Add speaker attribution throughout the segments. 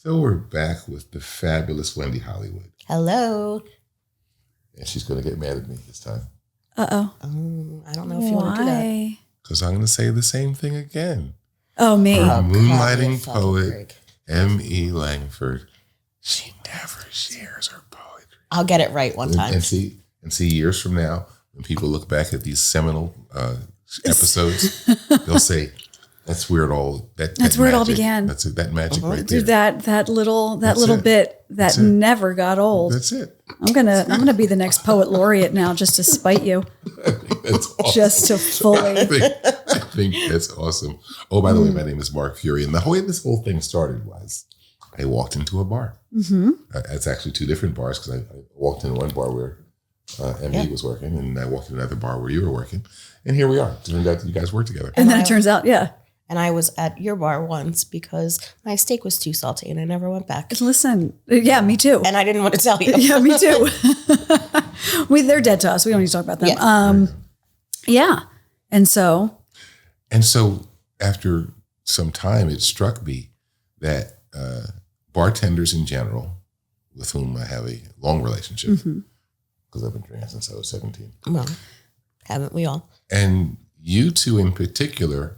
Speaker 1: So we're back with the fabulous Wendy Hollywood.
Speaker 2: Hello.
Speaker 1: And she's going to get mad at me this time.
Speaker 2: Uh-oh. I don't know if you want to do that.
Speaker 1: Because I'm going to say the same thing again.
Speaker 2: Oh, me.
Speaker 1: Our moonlighting poet, M.E. Langford. She never shares her poetry.
Speaker 2: I'll get it right one time.
Speaker 1: And see years from now, when people look back at these seminal episodes, they'll say, that's where it all began. That's it. That magic right there.
Speaker 2: That little bit that never got old.
Speaker 1: That's it.
Speaker 2: I'm gonna be the next poet laureate now, just to spite you.
Speaker 1: That's awesome.
Speaker 2: Just to fully.
Speaker 1: I think that's awesome. Oh, by the way, my name is Mark Fury, and the way this whole thing started was I walked into a bar. Mm-hmm. It's actually two different bars because I walked in one bar where MD was working, and I walked in another bar where you were working, and here we are. It turned out that you guys work together.
Speaker 2: And then it turns out, yeah. And I was at your bar once because my steak was too salty and I never went back. Listen, yeah, me too. And I didn't want to tell you. Yeah, me too. They're dead to us. We don't need to talk about them. Yeah. And so
Speaker 1: after some time, it struck me that bartenders in general, with whom I have a long relationship, because I've been drinking since I was 17.
Speaker 2: Well, haven't we all?
Speaker 1: And you two in particular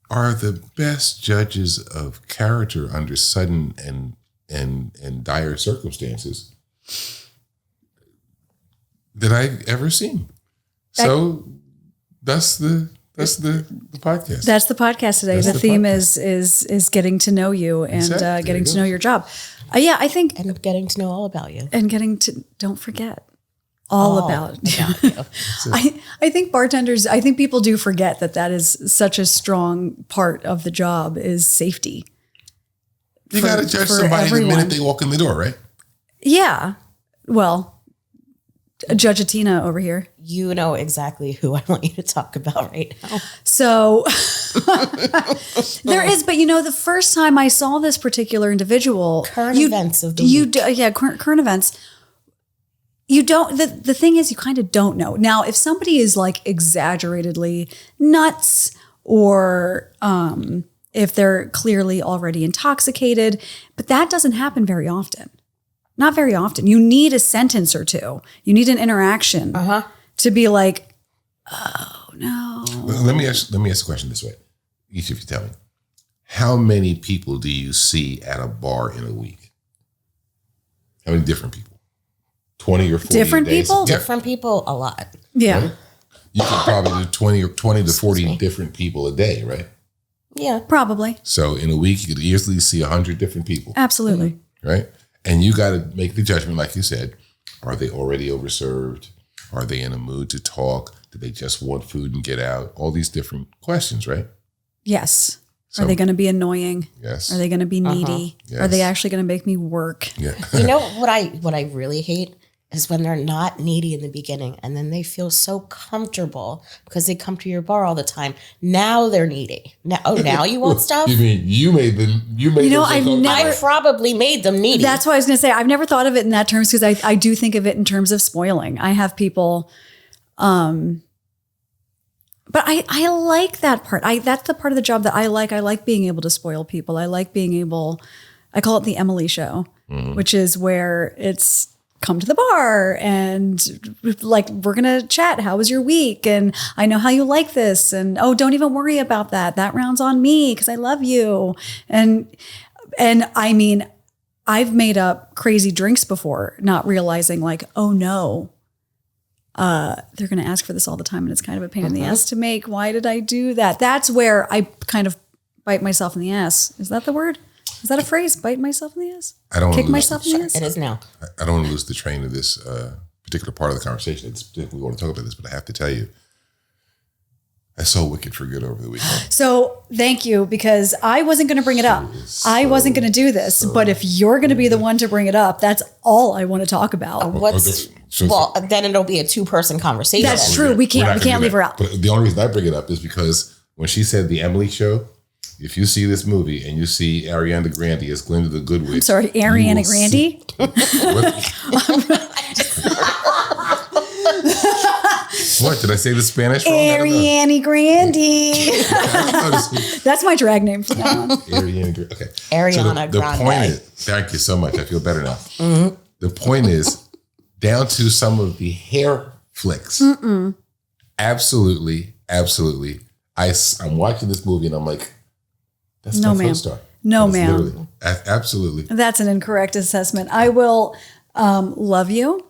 Speaker 1: are the best judges of character under sudden and dire circumstances that I've ever seen. So that's the podcast. That's the podcast today. The theme is getting to know you and getting to know your job. I think and getting to know all about you and don't forget. All about you. I think bartenders, people do forget that is such a strong part of the job is safety. You got to judge somebody the minute they walk in the door, right? Yeah. Well, Judge Atina over here. You know exactly who I want you to talk about right now. So there is, but the first time I saw this particular individual. Current events of the week. Current events. You don't, the thing is, you kind of don't know. Now, if somebody is like exaggeratedly nuts or if they're clearly already intoxicated, but that doesn't happen very often. Not very often. You need a sentence or two. You need an interaction to be like, oh, no. Let me ask a question this way. Each of you tell me. How many people do you see at a bar in a week? How many different people? 20 or 40 different people? Different people, a lot. Yeah. Right? You could probably do 20 to 40 different people a day, right? Yeah, probably. So in a week, you could easily see 100 different people. Absolutely. Right? And you got to make the judgment, like you said. Are they already overserved? Are they in a mood to talk? Do they just want food and get out? All these different questions, right? Yes. So, are they going to be annoying? Yes. Are they going to be needy? Yes. Are they actually going to make me work? Yeah. You know what I really hate is when they're not needy in the beginning and then they feel so comfortable because they come to your bar all the time. Now they're needy. Now you want stuff? You mean you made them? I probably made them needy. That's what I was going to say. I've never thought of it in that terms because I do think of it in terms of spoiling. I have people, but I like that part. That's the part of the job that I like. I like being able to spoil people. I like being able, I call it the Emily show, which is where it's, come to the bar and like, we're going to chat. How was your week? And I know how you like this. And, oh, don't even worry about that. That round's on me because I love you. And I mean, I've made up crazy drinks before, not realizing like, oh no, they're going to ask for this all the time. And it's kind of a pain in the ass to make. Why did I do that? That's where I kind of bite myself in the ass. Is that the word? Is that a phrase? Bite myself in the ass? I don't kick myself in the ass? It is now. I don't want to lose the train of this particular part of the conversation. We want to talk about this, but I have to tell you, I saw Wicked for Good over the weekend. So thank you, because I wasn't going to bring it up. I wasn't going to do this, but if you're going to be the one to bring it up, that's all I want to talk about. Then it'll be a two-person conversation. That's true. We can't leave her out. But the only reason I bring it up is because when she said the Emily show, if you see this movie and you see Ariana Grande as Glinda the Good Witch. I'm sorry, Ariana Grande? What? Did I say the Spanish wrong?
Speaker 2: Ariana Grande.
Speaker 1: That's
Speaker 2: my drag name from now on.
Speaker 1: Ariana Grande. Okay.
Speaker 2: Ariana
Speaker 1: the
Speaker 2: Grande.
Speaker 1: Point is, thank you so much. I feel better now. Mm-hmm. The point is, down to some of the hair flicks. Mm-mm. Absolutely. I'm watching this movie and I'm like, that's no, my co-star.
Speaker 2: No, ma'am.
Speaker 1: Absolutely.
Speaker 2: That's an incorrect assessment. I will love you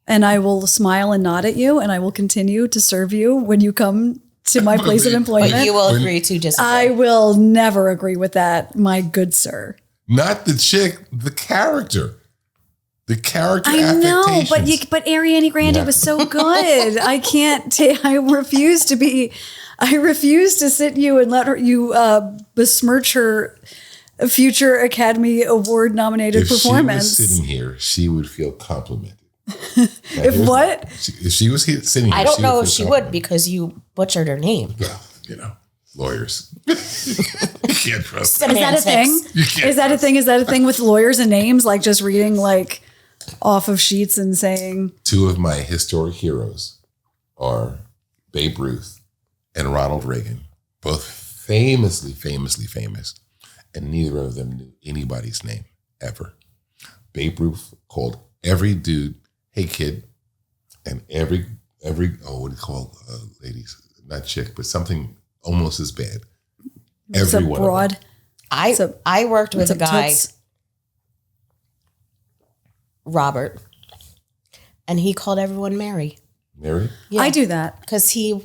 Speaker 2: and I will smile and nod at you and I will continue to serve you when you come to my place of employment.
Speaker 3: But you will agree to disagree.
Speaker 2: I will never agree with that, my good sir.
Speaker 1: Not the chick, the character. The character
Speaker 2: I know, but Ariana Grande was so good. I can't I refuse to sit you and let you besmirch her future Academy Award nominated performance.
Speaker 1: If she was sitting here, she would feel complimented.
Speaker 2: If
Speaker 1: she was sitting here,
Speaker 2: I don't know if she would because you butchered her name.
Speaker 1: Well, lawyers. You can't trust them.
Speaker 2: Is that a thing? Is that a thing? Is that a thing with lawyers and names? Like just reading off of sheets and saying.
Speaker 1: Two of my historic heroes are Babe Ruth and Ronald Reagan, both famously famous, and neither of them knew anybody's name ever. Babe Ruth called every dude, "Hey kid," and every what do you call ladies? Not chick, but something almost as bad. Everyone.
Speaker 2: Broad.
Speaker 3: I worked with a guy, Robert, and he called everyone Mary.
Speaker 1: Mary?
Speaker 2: Yeah. I do that
Speaker 3: because he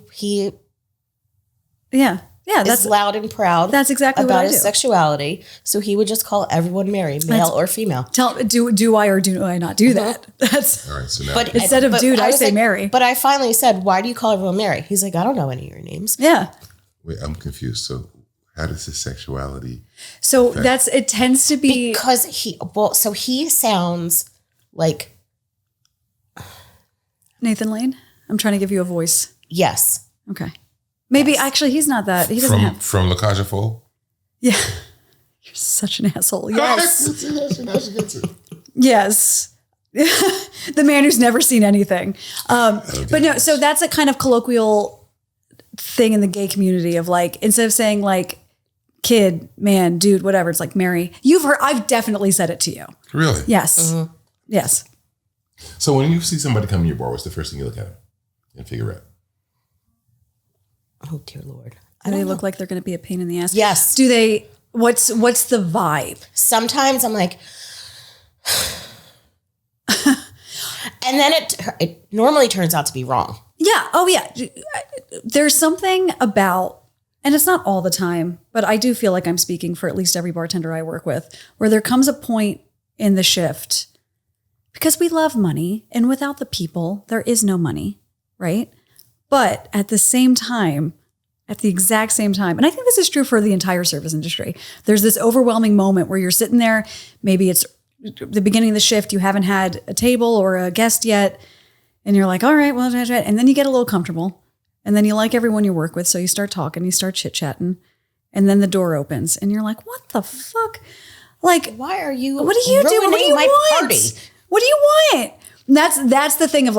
Speaker 2: that's
Speaker 3: loud and proud.
Speaker 2: That's exactly
Speaker 3: about
Speaker 2: what I
Speaker 3: his
Speaker 2: do.
Speaker 3: sexuality. So he would just call everyone Mary, male or female.
Speaker 2: Do I or do I not do that? That's
Speaker 1: all right. So now,
Speaker 2: but instead of dude, I say Mary.
Speaker 3: But I finally said, "Why do you call everyone Mary?" He's like, "I don't know any of your names."
Speaker 2: Yeah.
Speaker 1: Wait, I'm confused. So how does his sexuality?
Speaker 2: So affect? It tends to be
Speaker 3: because he sounds like
Speaker 2: Nathan Lane. I'm trying to give you a voice.
Speaker 3: Yes.
Speaker 2: Okay. Maybe actually he's not that. He doesn't
Speaker 1: from La Cage aux Folles?
Speaker 2: Yeah. You're such an asshole. Yes. Yes. The man who's never seen anything. But no, so that's a kind of colloquial thing in the gay community of instead of saying kid, man, dude, whatever, it's like Mary. I've definitely said it to you.
Speaker 1: Really?
Speaker 2: Yes. Mm-hmm. Yes.
Speaker 1: So when you see somebody come in your bar, what's the first thing you look at them and figure out?
Speaker 3: Oh dear Lord.
Speaker 2: Do they look like they're going to be a pain in the ass?
Speaker 3: Yes.
Speaker 2: Do they, what's the vibe?
Speaker 3: Sometimes I'm like, and then it normally turns out to be wrong.
Speaker 2: Yeah. Oh yeah. There's something about, and it's not all the time, but I do feel like I'm speaking for at least every bartender I work with, where there comes a point in the shift because we love money and without the people, there is no money, right? But at the exact same time, and I think this is true for the entire service industry, there's this overwhelming moment where you're sitting there, maybe it's the beginning of the shift, you haven't had a table or a guest yet, and you're like, all right, well, and then you get a little comfortable, and then you like everyone you work with, so you start talking, you start chit-chatting, and then the door opens, and you're like, what the fuck?
Speaker 3: Why are you
Speaker 2: what do you do? What do you want? Party? What do you want? And that's the thing of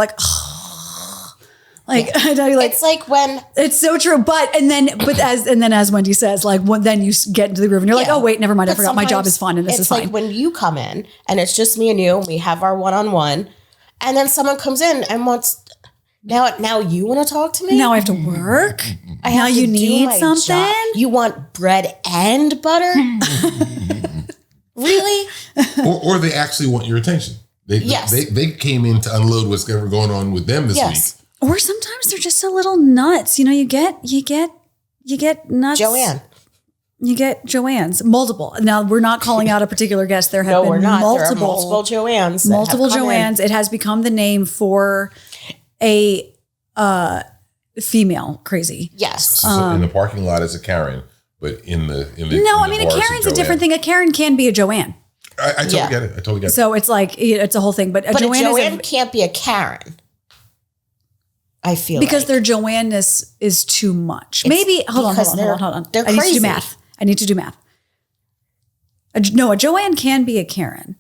Speaker 2: I know,
Speaker 3: it's like when
Speaker 2: it's so true, but as Wendy says, then you get into the groove and you're like, oh wait, never mind, I forgot my job is fun and this is fine.
Speaker 3: It's like when you come in and it's just me and you, and we have our one-on-one, and then someone comes in and wants now you want to talk to me?
Speaker 2: Now I have to work. Now you need something.
Speaker 3: Job. You want bread and butter? Really?
Speaker 1: Or they actually want your attention. They came in to unload what's ever going on with them this week.
Speaker 2: Or sometimes they're just a little nuts. You get nuts.
Speaker 3: Joanne.
Speaker 2: You get Joannes, multiple. Now we're not calling out a particular guest. There have been multiple. There are
Speaker 3: multiple Joannes.
Speaker 2: Multiple Joannes. It has become the name for a female crazy.
Speaker 3: Yes.
Speaker 1: So in the parking lot is a Karen, but in the
Speaker 2: a Karen's a different thing. A Karen can be a Joanne.
Speaker 1: I totally get it. I totally get it.
Speaker 2: So it's it's a whole thing. But a Joanne
Speaker 3: can't be a Karen. I feel
Speaker 2: because their Joanness is too much. Maybe hold on.
Speaker 3: They're crazy.
Speaker 2: I need to do math. A Joanne can be a Karen.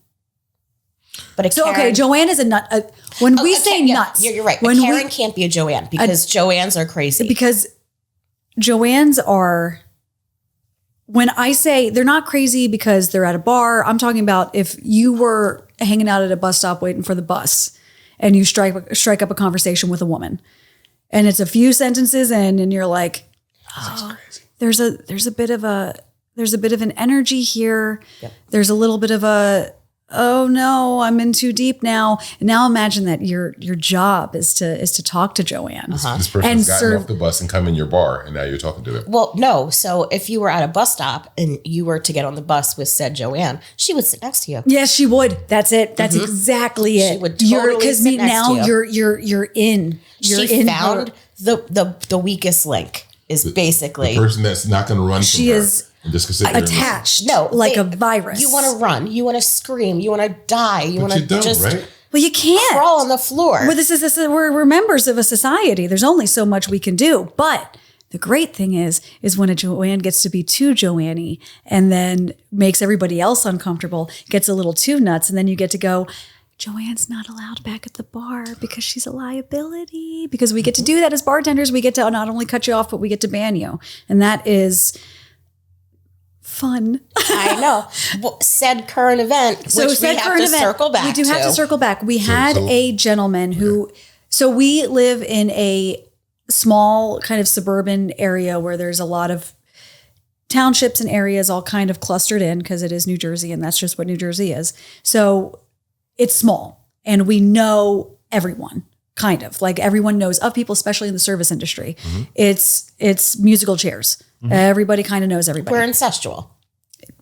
Speaker 3: But
Speaker 2: okay, Joanne is a nut. When we say nuts,
Speaker 3: you're right. When Karen can't be a Joanne because Joannes are crazy.
Speaker 2: Because Joannes are. When I say they're not crazy because they're at a bar, I'm talking about if you were hanging out at a bus stop waiting for the bus, and you strike up a conversation with a woman, and it's a few sentences in, and you're like, oh, there's a bit of an energy here. Yep. There's a little bit of a, oh no, I'm in too deep now. And now imagine that your job is to talk to Joanne.
Speaker 1: This person's gotten off the bus and come in your bar, and now you're talking to them.
Speaker 3: Well, no. So if you were at a bus stop and you were to get on the bus with said Joanne, she would sit next to you.
Speaker 2: Yes, she would. That's it. That's exactly it.
Speaker 3: She would totally sit next to you.
Speaker 2: You're in.
Speaker 3: She found the weakest link is basically
Speaker 1: the person that's not going to run.
Speaker 2: She
Speaker 1: from her.
Speaker 2: is.
Speaker 1: Just
Speaker 2: attached, like a virus.
Speaker 3: You want to run, you want to scream, you want to die, you want to just.
Speaker 1: Right?
Speaker 2: Well, you can't
Speaker 3: crawl on the floor.
Speaker 2: Well, we're members of a society. There's only so much we can do. But the great thing is when a Joanne gets to be too Joanne-y and then makes everybody else uncomfortable, gets a little too nuts, and then you get to go, Joanne's not allowed back at the bar because she's a liability. Because we get to do that as bartenders. We get to not only cut you off, but we get to ban you, and that is. Fun.
Speaker 3: I know. Well, said current event, which we have to circle back.
Speaker 2: We do have to circle back. We had a gentleman who, so we live in a small kind of suburban area where there's a lot of townships and areas all kind of clustered in because it is New Jersey and that's just what New Jersey is. So it's small and we know everyone. Kind of like everyone knows of people, especially in the service industry. Mm-hmm. It's musical chairs. Mm-hmm. Everybody kind of knows everybody.
Speaker 3: We're incestual.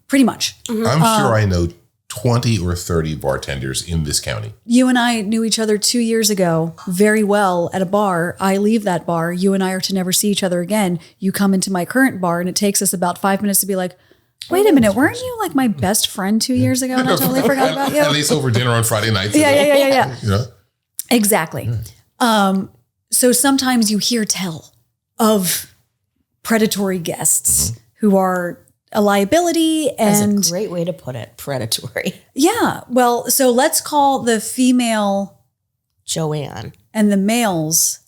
Speaker 2: Pretty much.
Speaker 1: Mm-hmm. I'm sure I know 20 or 30 bartenders in this county.
Speaker 2: You and I knew each other 2 years ago very well at a bar. I leave that bar. You and I are to never see each other again. You come into my current bar and it takes us about 5 minutes to be like, wait a minute, weren't you like my best friend 2 years ago? And I totally forgot about you.
Speaker 1: At least over dinner on Friday nights.
Speaker 2: Yeah.
Speaker 1: You know?
Speaker 2: Exactly. So sometimes you hear tell of predatory guests who are a liability. And
Speaker 3: that's a great way to put it, predatory.
Speaker 2: Yeah. Well, so let's call the female
Speaker 3: Joanne
Speaker 2: and the males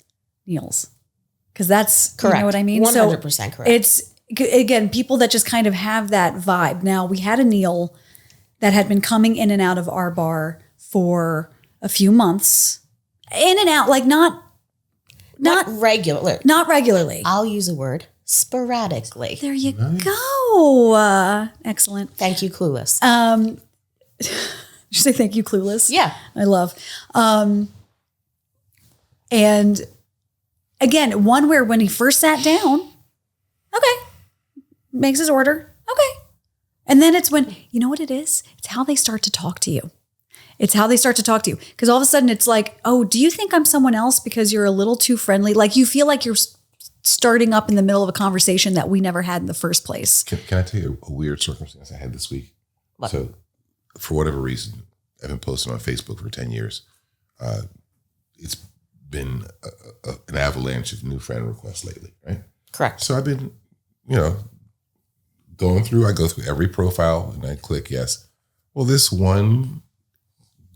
Speaker 2: Neils. Because that's
Speaker 3: correct.
Speaker 2: You know what I mean?
Speaker 3: 100% correct.
Speaker 2: It's, again, people that just kind of have that vibe. Now, we had a Neil that had been coming in and out of our bar for a few months. In and out, like not
Speaker 3: regular.
Speaker 2: Not regularly.
Speaker 3: I'll use a word, sporadically.
Speaker 2: There you go. Excellent.
Speaker 3: Thank you, Clueless.
Speaker 2: Did you say thank you, Clueless?
Speaker 3: Yeah.
Speaker 2: I love. And again, one where when he first sat down, okay, makes his order, okay. And then it's when, you know what it is? It's how they start to talk to you. It's how they start to talk to you. Because all of a sudden it's like, oh, do you think I'm someone else because you're a little too friendly? Like you feel like you're starting up in the middle of a conversation that we never had in the first place.
Speaker 1: Can I tell you a weird circumstance I had this week? What? So for whatever reason, I've been posting on Facebook for 10 years. It's been an avalanche of new friend requests lately, right?
Speaker 3: Correct.
Speaker 1: So I've been, going through, I go through every profile and I click yes. Well, this one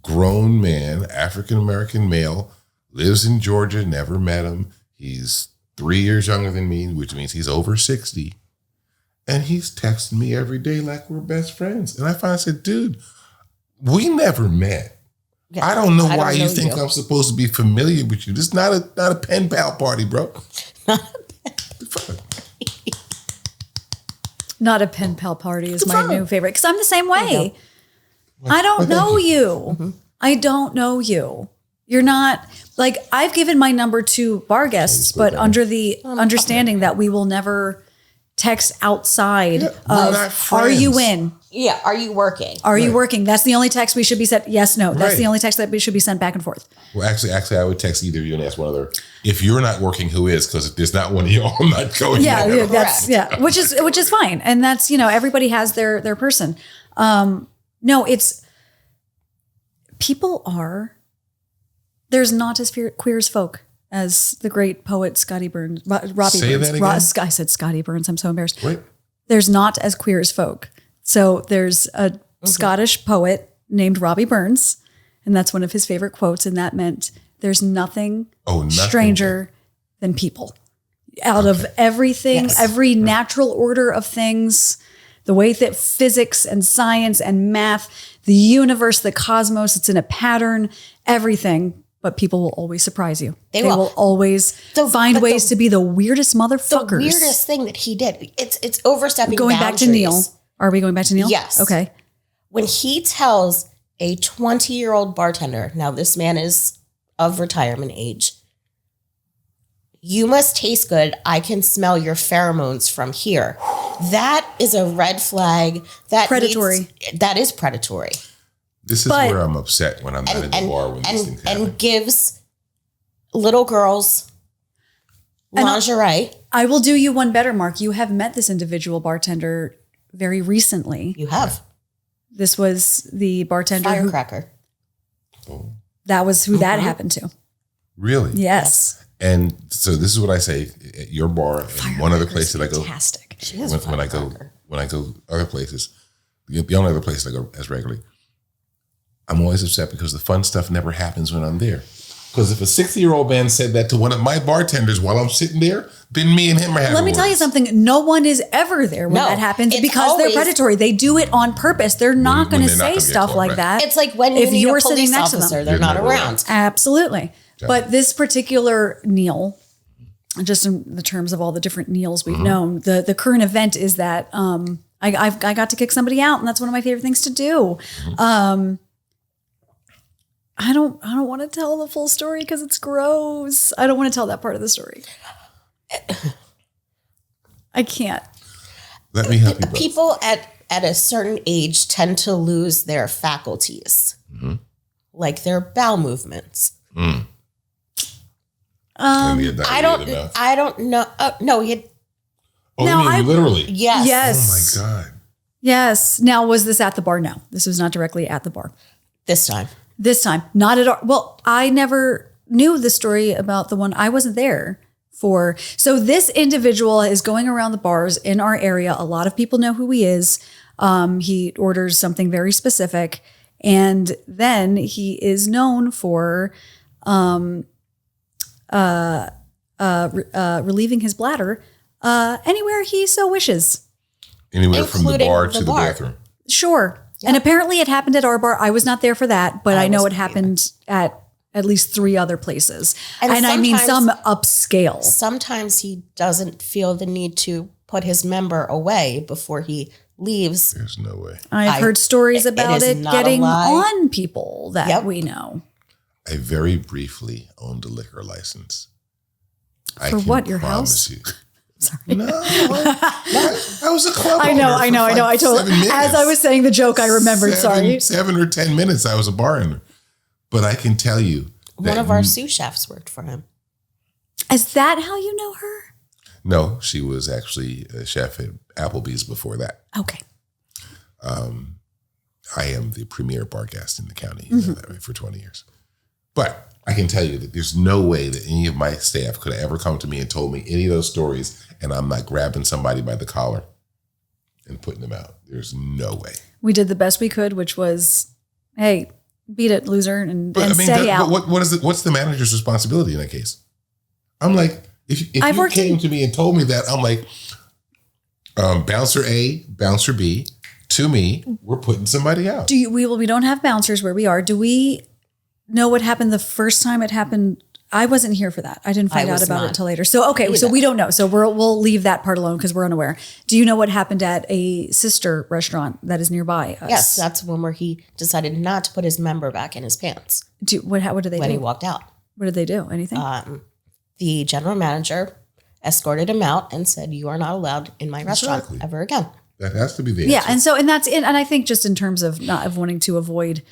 Speaker 1: grown man, African-American male, lives in Georgia, never met him. He's 3 years younger than me, which means he's over 60. And he's texting me every day like we're best friends. And I finally said, dude, we never met. Yeah, I don't know why you think I'm supposed to be familiar with you. This is not a pen pal party, bro.
Speaker 2: Not a pen pal party is my new favorite. Because I'm the same way. I don't know you. Mm-hmm. I don't know you. You're not, like, I've given my number to bar guests, but under the understanding that we will never text outside of, are you in?
Speaker 3: Yeah, are you working?
Speaker 2: Are you working? That's the only text we should be sent. Yes, no. That's the only text that we should be sent back and forth.
Speaker 1: Well, actually, I would text either of you and ask one other, if you're not working, who is? Because if there's not one of y'all, I'm not going there.
Speaker 2: Which is fine. And that's, everybody has their person. No, it's, people are, there's not as queer as folk as the great poet Scotty Burns, Robbie Burns.
Speaker 1: That again?
Speaker 2: I said Scotty Burns. I'm so embarrassed.
Speaker 1: Wait.
Speaker 2: There's not as queer as folk. So there's a Scottish poet named Robbie Burns,
Speaker 4: And that's one of his favorite quotes. And that meant there's nothing stranger than people. Out of everything, every natural order of things, the way that physics and science and math, the universe, the cosmos, it's in a pattern, everything. But people will always surprise you. They will always find ways to be the weirdest motherfuckers.
Speaker 3: The weirdest thing that he did, it's overstepping
Speaker 4: going
Speaker 3: boundaries.
Speaker 4: Back to Neil. Are we going back to Neil?
Speaker 3: Yes.
Speaker 4: Okay.
Speaker 3: When he tells a 20-year-old bartender, now this man is of retirement age, you must taste good. I can smell your pheromones from here. That is a red flag. Predatory. That is predatory.
Speaker 1: This is where I'm upset when I'm not in the bar when these things happen.
Speaker 3: And gives little girls lingerie.
Speaker 4: I will do you one better, Mark. You have met this individual bartender very recently.
Speaker 3: You have.
Speaker 4: This was the bartender.
Speaker 3: Firecracker.
Speaker 4: That was who that happened to.
Speaker 1: Really?
Speaker 4: Yes.
Speaker 1: And so this is what I say at your bar and one other place that I go.
Speaker 4: Fantastic.
Speaker 1: When I go other places, the only other place I go as regularly, I'm always upset because the fun stuff never happens when I'm there. Because if a 60-year-old man said that to one of my bartenders while I'm sitting there, then me and him are having
Speaker 4: Let me tell you something. No one is ever there when that happens because they're predatory. They do it on purpose. They're not going to say stuff like that.
Speaker 3: It's like when you need a police officer, they're not around.
Speaker 4: Absolutely. But this particular Neil, just in the terms of all the different Neils we've known, the current event is that I got to kick somebody out, and that's one of my favorite things to do. I don't want to tell the full story because it's gross. I don't want to tell that part of the story. I can't.
Speaker 1: Let me help you both.
Speaker 3: People at a certain age tend to lose their faculties, like their bowel movements. I don't know. No, he had.
Speaker 1: Oh, literally?
Speaker 3: Yes.
Speaker 1: Oh my God.
Speaker 4: Yes. Now, was this at the bar? No, this was not directly at the bar.
Speaker 3: This time,
Speaker 4: not at all. Well, I never knew the story about the one I wasn't there for. So this individual is going around the bars in our area. A lot of people know who he is. He orders something very specific, and then he is known for relieving his bladder anywhere he so wishes.
Speaker 1: Anywhere from the bar to the bathroom.
Speaker 4: Sure. Yep. And apparently it happened at our bar. I was not there for that, but I know it happened at least 3 other places. And I mean some upscale.
Speaker 3: Sometimes he doesn't feel the need to put his member away before he leaves.
Speaker 1: There's no way.
Speaker 4: I've heard stories about it getting on people that we know.
Speaker 1: I very briefly owned a liquor license.
Speaker 4: For what, your house?
Speaker 1: Sorry. No, I was a club owner.
Speaker 4: I know. I totally. As I was saying the joke, I remembered.
Speaker 1: 7 or 10 minutes. I was a bartender, but I can tell you that
Speaker 3: one of our sous chefs worked for him.
Speaker 4: Is that how you know her?
Speaker 1: No, she was actually a chef at Applebee's before that.
Speaker 4: Okay.
Speaker 1: I am the premier bar guest in the county that way for 20 years, but I can tell you that there's no way that any of my staff could have ever come to me and told me any of those stories, and I'm not grabbing somebody by the collar and putting them out. There's no way.
Speaker 4: We did the best we could, which was, hey, beat it, loser, and stay out.
Speaker 1: What's the manager's responsibility in that case? I'm like, if you came to me and told me that, I'm like, bouncer A, bouncer B, to me, we're putting somebody out.
Speaker 4: We don't have bouncers where we are. Do we know what happened the first time it happened? I wasn't here for that. I didn't find out about it until later. So, okay. So we don't know. So we'll leave that part alone because we're unaware. Do you know what happened at a sister restaurant that is nearby us?
Speaker 3: Yes. That's one where he decided not to put his member back in his pants.
Speaker 4: What did they do?
Speaker 3: When he walked out.
Speaker 4: What did they do? Anything?
Speaker 3: The general manager escorted him out and said, "You are not allowed in my restaurant ever again."
Speaker 1: That has to be the answer.
Speaker 4: Yeah. And that's it. And I think just in terms of wanting to avoid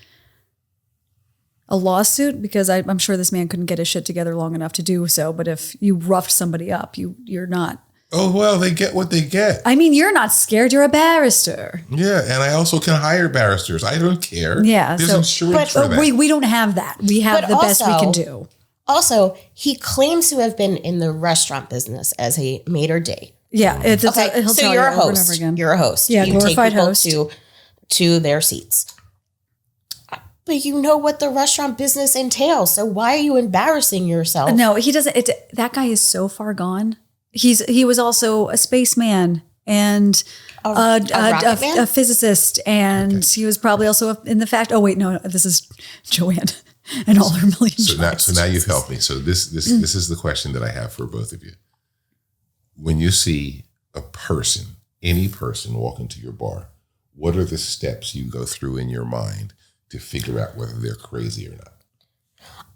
Speaker 4: a lawsuit, because I'm sure this man couldn't get his shit together long enough to do so. But if you roughed somebody up, you're not.
Speaker 1: Oh, well, they get what they get.
Speaker 4: I mean, you're not scared. You're a barrister.
Speaker 1: Yeah. And I also can hire barristers. I don't care.
Speaker 4: Yeah.
Speaker 1: There's insurance for that.
Speaker 4: We don't have that. We have the best we can do.
Speaker 3: Also, he claims to have been in the restaurant business as a maitre d'.
Speaker 4: Yeah.
Speaker 3: So you're a host. You're a host.
Speaker 4: Yeah.
Speaker 3: You
Speaker 4: glorified
Speaker 3: take people
Speaker 4: host.
Speaker 3: to their seats. But you know what the restaurant business entails. So why are you embarrassing yourself?
Speaker 4: No, he doesn't. That guy is so far gone. He was also a spaceman and a physicist. And he was probably also in the fact. Oh, wait, no, this is Joanne and all her million jobs.
Speaker 1: So now you've helped me. So this is the question that I have for both of you. When you see a person, any person walk into your bar, what are the steps you go through in your mind to figure out whether they're crazy or not?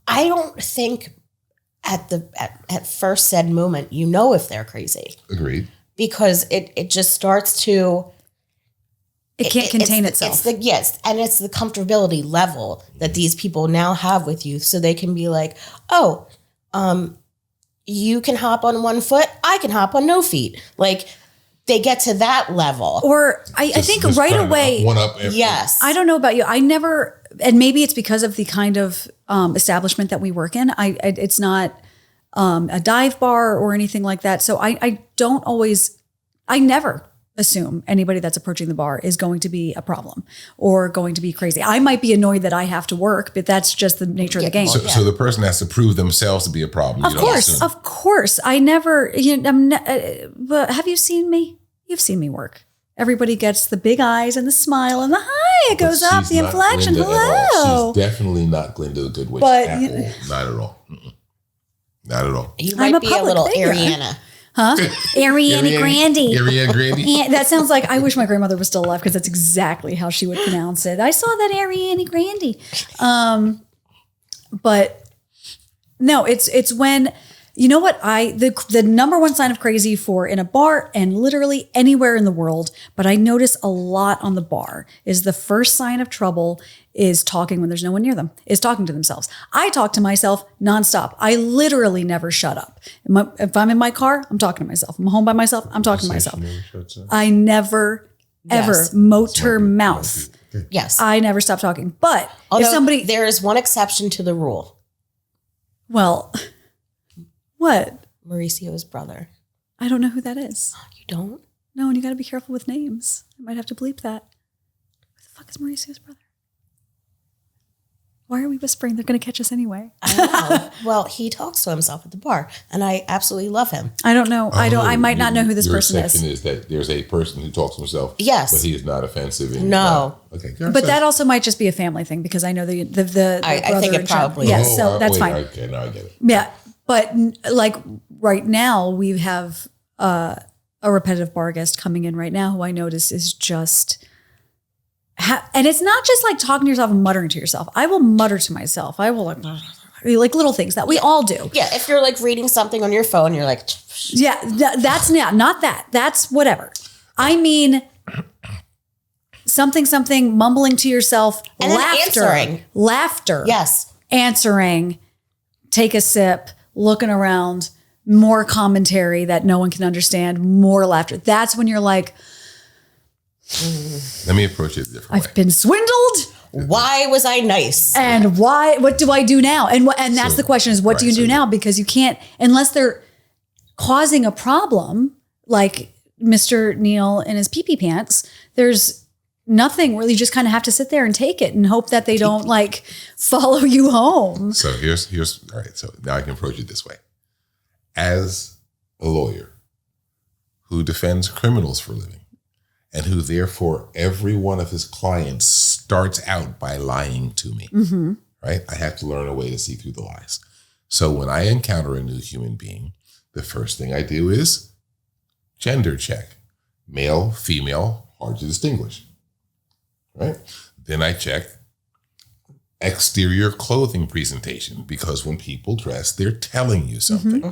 Speaker 3: I don't think at first said moment you know if they're crazy.
Speaker 1: Agreed.
Speaker 3: Because it just starts to...
Speaker 4: It can't contain itself.
Speaker 3: And it's the comfortability level that these people now have with you, so they can be like, oh, you can hop on 1 foot, I can hop on no feet. Like, they get to that level.
Speaker 4: Or I think right away.
Speaker 1: One up.
Speaker 3: Yes.
Speaker 4: I don't know about you. I never, and maybe it's because of the kind of establishment that we work in. It's not a dive bar or anything like that. So I never assume anybody that's approaching the bar is going to be a problem or going to be crazy. I might be annoyed that I have to work, but that's just the nature of the game.
Speaker 1: So the person has to prove themselves to be a problem.
Speaker 4: Of course. I never, but have you seen me? You've seen me work. Everybody gets the big eyes and the smile and the hi, it goes up, the inflection. Hello.
Speaker 1: She's definitely not Glinda Goodwich at all. Not at all. Not at all.
Speaker 3: You might be a little Ariana.
Speaker 4: Huh? Ariana Grande.
Speaker 1: Ariana Grande.
Speaker 4: That sounds like, I wish my grandmother was still alive because that's exactly how she would pronounce it. I saw that Ariana Grande. But no, it's when, you know what, the number one sign of crazy for in a bar and literally anywhere in the world, but I notice a lot on the bar, is the first sign of trouble is talking when there's no one near them, is talking to themselves. I talk to myself nonstop. I literally never shut up. If I'm in my car, I'm talking to myself. I'm home by myself, I'm talking to myself. I never, ever motor mouth.
Speaker 3: Yes.
Speaker 4: I never stop talking. But
Speaker 3: although there is one exception to the rule.
Speaker 4: Well, what?
Speaker 3: Mauricio's brother.
Speaker 4: I don't know who that is.
Speaker 3: You don't?
Speaker 4: No, and you got to be careful with names. I might have to bleep that. Who the fuck is Mauricio's brother? Why are we whispering? They're going to catch us anyway.
Speaker 3: I know. Well, he talks to himself at the bar, and I absolutely love him.
Speaker 4: I don't know. I might not know who this person is.
Speaker 1: Your section is that there's a person who talks to himself.
Speaker 3: Yes,
Speaker 1: but he is not offensive.
Speaker 3: No.
Speaker 1: Okay.
Speaker 4: But that also might just be a family thing because I know the
Speaker 3: I think it probably.
Speaker 4: Yeah, so that's fine.
Speaker 1: Okay, now I get it.
Speaker 4: Yeah, but like right now we have a repetitive bar guest coming in right now who I notice is just. And it's not just like talking to yourself and muttering to yourself. I will mutter to myself. I will like little things that we all do.
Speaker 3: Yeah. If you're like reading something on your phone, you're like,
Speaker 4: yeah, that's not that. That's whatever. I mean, something, mumbling to yourself,
Speaker 3: and
Speaker 4: laughter.
Speaker 3: Yes.
Speaker 4: Answering, take a sip, looking around, more commentary that no one can understand, more laughter. That's when you're like,
Speaker 1: let me approach it a different way.
Speaker 4: I've been swindled.
Speaker 3: Why was I nice?
Speaker 4: And what do I do now? And that's the question is, what do you do now? Because you can't, unless they're causing a problem, like Mr. Neal in his pee-pee pants, there's nothing really. You just kind of have to sit there and take it and hope that they don't like follow you home.
Speaker 1: So here's all right. So now I can approach it this way. As a lawyer who defends criminals for a living, and who therefore every one of his clients starts out by lying to me, right? I have to learn a way to see through the lies. So when I encounter a new human being, the first thing I do is gender check. Male, female, hard to distinguish, right? Then I check exterior clothing presentation, because when people dress, they're telling you something.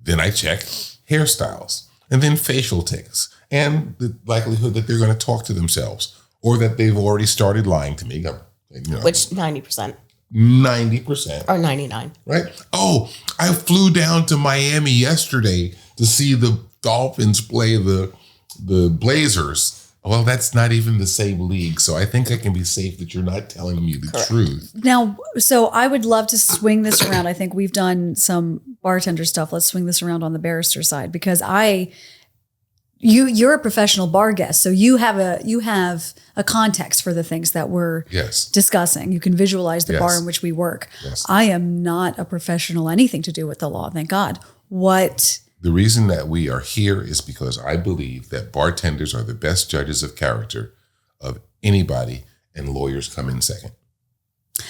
Speaker 1: Then I check hairstyles, and then facial tics, and the likelihood that they're going to talk to themselves or that they've already started lying to me.
Speaker 3: Which 90%.
Speaker 1: 90%.
Speaker 3: Or 99.
Speaker 1: Right? Oh, I flew down to Miami yesterday to see the Dolphins play the Blazers. Well, that's not even the same league. So I think I can be safe that you're not telling me the truth.
Speaker 4: Now, so I would love to swing this around. I think we've done some bartender stuff. Let's swing this around on the barrister side, because you're a professional bar guest, so you have a context for the things that we're discussing. You can visualize the bar in which we work. Yes. I am not a professional, anything to do with the law, thank God.
Speaker 1: The reason that we are here is because I believe that bartenders are the best judges of character of anybody, and lawyers come in second.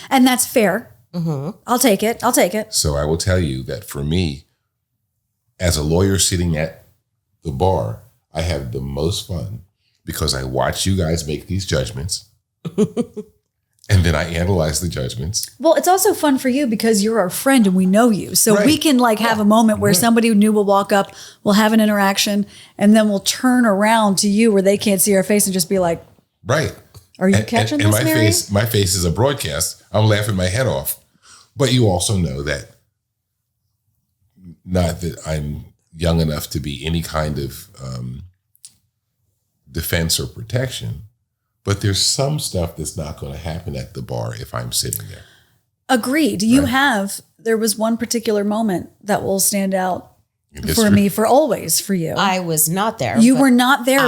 Speaker 4: And that's fair. Mm-hmm. I'll take it.
Speaker 1: So I will tell you that for me, as a lawyer sitting at the bar, I have the most fun because I watch you guys make these judgments and then I analyze the judgments.
Speaker 4: Well, it's also fun for you because you're our friend and we know you. So we can have a moment where somebody new will walk up, we'll have an interaction, and then we'll turn around to you where they can't see our face and just be like,
Speaker 1: right.
Speaker 4: Are you catching this, Mary?
Speaker 1: My face is a broadcast. I'm laughing my head off. But you also know that, not that I'm young enough to be any kind of defense or protection, but there's some stuff that's not going to happen at the bar if I'm sitting there.
Speaker 4: Agreed. There was one particular moment that will stand out for me for always for you.
Speaker 3: I was not there.
Speaker 4: You were not there.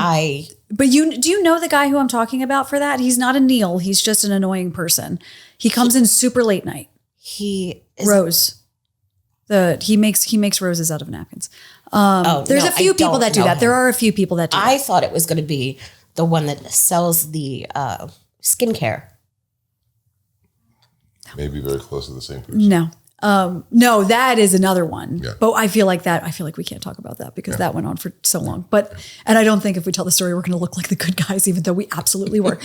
Speaker 4: But do you know the guy who I'm talking about for that? He's not a Neil. He's just an annoying person. He comes in super late night. Rose. He makes roses out of napkins. There's a few people that do that. There are a few people that do that.
Speaker 3: I thought it was going to be the one that sells the skincare.
Speaker 1: Maybe very close to the same person.
Speaker 4: No, that is another one.
Speaker 1: Yeah.
Speaker 4: But I feel like we can't talk about that because that went on for so long. And I don't think if we tell the story, we're going to look like the good guys, even though we absolutely were.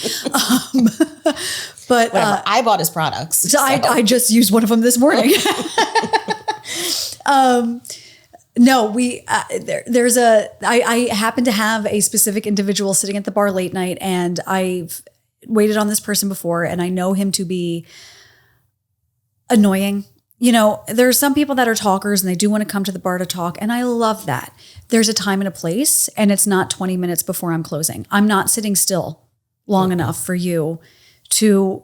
Speaker 4: But
Speaker 3: I bought his products.
Speaker 4: So. I just used one of them this morning. No, I happen to have a specific individual sitting at the bar late night, and I've waited on this person before, and I know him to be annoying. There are some people that are talkers and they do want to come to the bar to talk. And I love that. There's a time and a place, and it's not 20 minutes before I'm closing. I'm not sitting still long enough for you to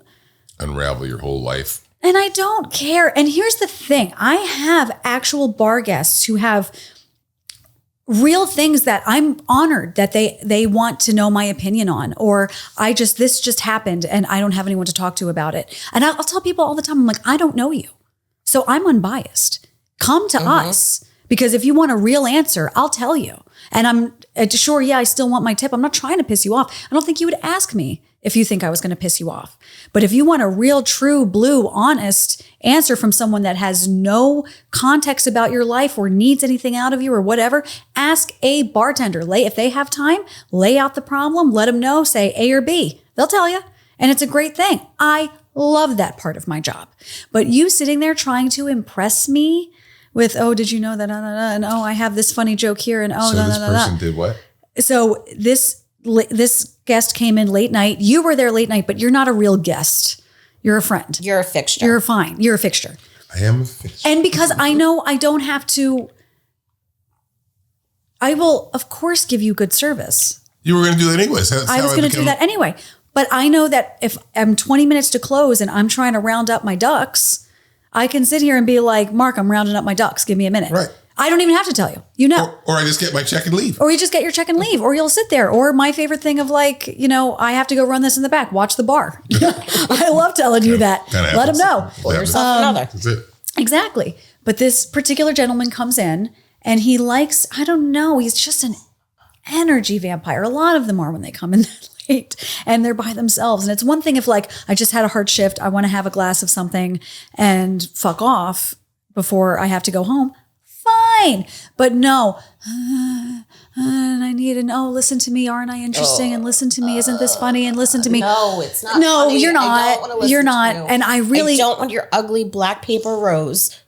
Speaker 1: unravel your whole life.
Speaker 4: And I don't care. And here's the thing. I have actual bar guests who have real things that I'm honored that they want to know my opinion on, or this just happened and I don't have anyone to talk to about it. And I'll tell people all the time, I'm like, I don't know you. So I'm unbiased. Come to us, because if you want a real answer, I'll tell you. And I'm sure, I still want my tip. I'm not trying to piss you off. I don't think you would ask me if you think I was going to piss you off. But if you want a real, true, blue, honest answer from someone that has no context about your life or needs anything out of you or whatever, ask a bartender. If they have time, lay out the problem, let them know, say A or B. They'll tell you. And it's a great thing. I love that part of my job. But you sitting there trying to impress me with, did you know that? And I have this funny joke here. And
Speaker 1: so this person did what?
Speaker 4: So this guest came in late night. You were there late night, but you're not a real guest. You're a friend.
Speaker 3: You're a fixture.
Speaker 4: You're fine. You're a fixture.
Speaker 1: I am a fixture.
Speaker 4: And because I know I don't have to, I will, of course, give you good service.
Speaker 1: You were going to do that anyway.
Speaker 4: I was going to do that anyway. But I know that if I'm 20 minutes to close and I'm trying to round up my ducks, I can sit here and be like, Mark, I'm rounding up my ducks. Give me a minute.
Speaker 1: Right.
Speaker 4: I don't even have to tell you. You know.
Speaker 1: Or I just get my check and leave.
Speaker 4: Or you just get your check and leave. Or you'll sit there. Or my favorite thing of I have to go run this in the back. Watch the bar. I love telling you that. Let them know.
Speaker 3: Pour yourself another.
Speaker 1: That's it.
Speaker 4: Exactly. But this particular gentleman comes in and he likes, I don't know, he's just an energy vampire. A lot of them are when they come in that late and they're by themselves. And it's one thing if I just had a hard shift, I want to have a glass of something and fuck off before I have to go home. Fine. But no, and I need listen to me. Aren't I interesting? And listen to me. Isn't this funny? And listen to me.
Speaker 3: No, it's not.
Speaker 4: No,
Speaker 3: funny.
Speaker 4: You're not. You're not. And I
Speaker 3: don't want your ugly black paper rose.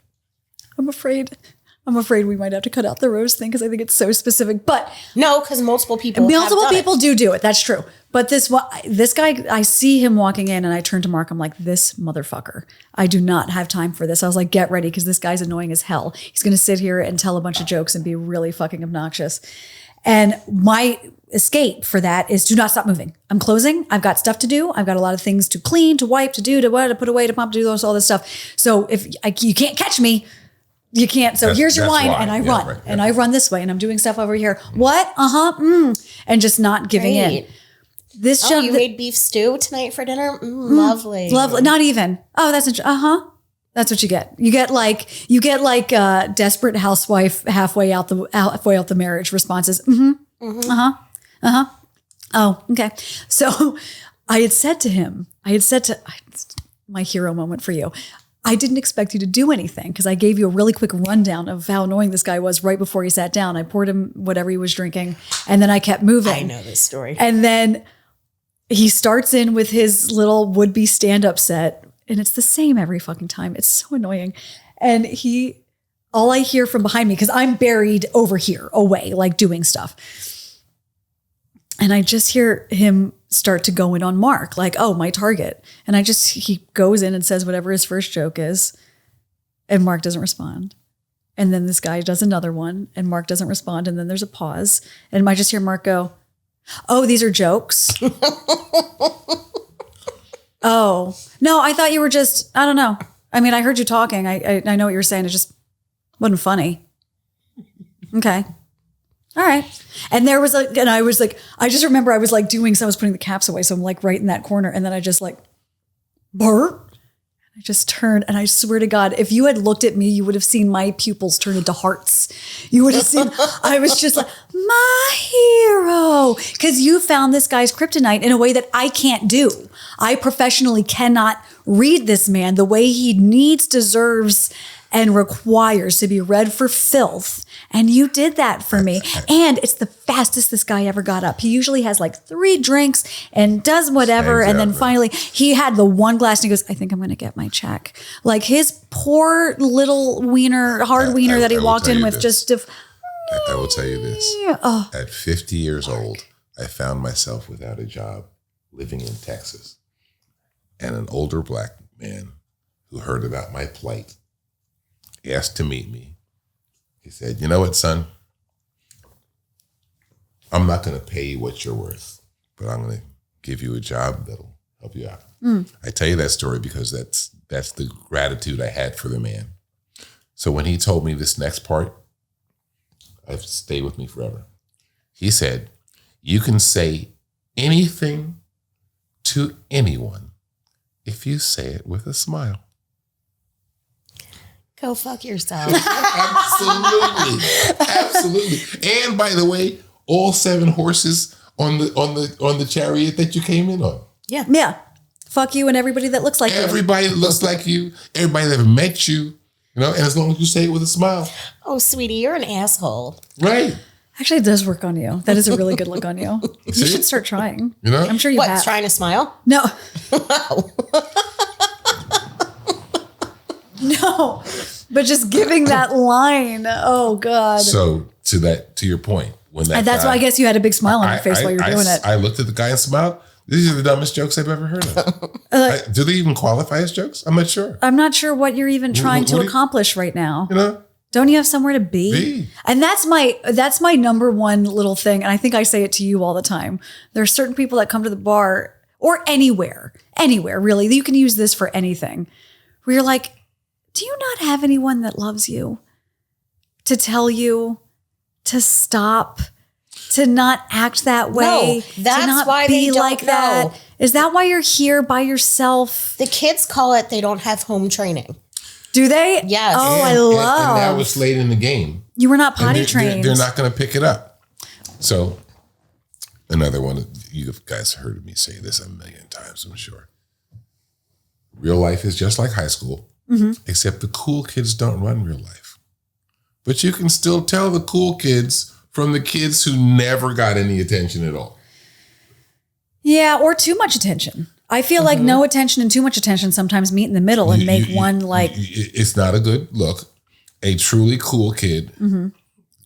Speaker 4: I'm afraid we might have to cut out the rose thing because I think it's so specific. But
Speaker 3: no, because multiple people
Speaker 4: do it. That's true. But this guy, I see him walking in and I turn to Mark. I'm like, this motherfucker. I do not have time for this. I was like, get ready because this guy's annoying as hell. He's going to sit here and tell a bunch of jokes and be really fucking obnoxious. And my escape for that is do not stop moving. I'm closing. I've got stuff to do. I've got a lot of things to clean, to wipe, to do, to put away, to pump, to do all this stuff. So if you can't catch me, You can't. So here's your line, and I run, and I run this way, and I'm doing stuff over here. What? And just not giving in. This
Speaker 3: you made beef stew tonight for dinner. Lovely.
Speaker 4: Not even. Oh, that's That's what you get. You get like desperate housewife halfway out the marriage responses. Oh, okay. So I had said to my hero moment for you. I didn't expect you to do anything because I gave you a really quick rundown of how annoying this guy was right before he sat down. I poured him whatever he was drinking, and then I kept moving.
Speaker 3: I know this story.
Speaker 4: And then he starts in with his little would-be stand-up set, and it's the same every fucking time. It's so annoying. And all I hear from behind me, because I'm buried over here, away, like doing stuff. And I just hear him start to go in on Mark, like, oh, my target. And he goes in and says whatever his first joke is, and Mark doesn't respond. And then this guy does another one, and Mark doesn't respond. And then there's a pause, and I just hear Mark go, oh, these are jokes. Oh, no, I thought you were just, I don't know. I mean, I heard you talking. I know what you were saying. It just wasn't funny. Okay. All right. And I just remember I was like doing, so I was putting the caps away. So I'm like right in that corner. And then I just like, burp. I just turned, and I swear to God, if you had looked at me, you would have seen my pupils turn into hearts. You would have seen, I was just like, my hero. Because you found this guy's kryptonite in a way that I can't do. I professionally cannot read this man the way he needs, deserves, and requires to be read for filth. And you did that for me. And it's the fastest this guy ever got up. He usually has like 3 drinks and does whatever. And then finally he had the one glass and he goes, I think I'm going to get my check. Like his poor little hard wiener that he walked in with
Speaker 1: I will tell you this. At 50 years old, I found myself without a job living in Texas. And an older black man who heard about my plight asked to meet me. He said, you know what, son? I'm not going to pay you what you're worth, but I'm going to give you a job that'll help you out. I tell you that story because that's the gratitude I had for the man. So when he told me this next part, I've stayed with me forever. He said, you can say anything to anyone if you say it with a smile.
Speaker 3: Go fuck yourself.
Speaker 1: Absolutely. And by the way, all 7 horses on the chariot that you came in on.
Speaker 4: Yeah. Yeah. Fuck you and everybody that looks like you.
Speaker 1: Everybody that looks like you. Everybody that ever met you. And as long as you say it with a smile.
Speaker 3: Oh, sweetie, you're an asshole.
Speaker 1: Right.
Speaker 4: Actually, it does work on you. That is a really good look on you. You should start trying. I'm sure you have.
Speaker 3: Trying to smile?
Speaker 4: No.
Speaker 3: Wow.
Speaker 4: No, but just giving that line. Oh God.
Speaker 1: So to your point,
Speaker 4: that's why I guess you had a big smile on your face while you were doing it.
Speaker 1: I looked at the guy and smiled. These are the dumbest jokes I've ever heard of. Do they even qualify as jokes? I'm not sure.
Speaker 4: I'm not sure what you're even trying to accomplish right now. Don't you have somewhere to be? And that's my number one little thing. And I think I say it to you all the time. There are certain people that come to the bar or anywhere really. You can use this for anything where you're like, do you not have anyone that loves you to tell you to stop, to not act that way?
Speaker 3: No, that's
Speaker 4: to not
Speaker 3: why
Speaker 4: be
Speaker 3: they don't
Speaker 4: like that.
Speaker 3: know.
Speaker 4: Is that why you're here by yourself?
Speaker 3: The kids call it they don't have home training.
Speaker 4: Do they?
Speaker 3: Yes.
Speaker 4: Oh,
Speaker 1: and now it's late in the game.
Speaker 4: You were not potty trained.
Speaker 1: They're not going to pick it up. So another one, you guys heard me say this a million times, I'm sure. Real life is just like high school. Except the cool kids don't run real life. But you can still tell the cool kids from the kids who never got any attention at all.
Speaker 4: Yeah, or too much attention. I feel like no attention and too much attention sometimes meet in the middle and make one like...
Speaker 1: It's not a good look. A truly cool kid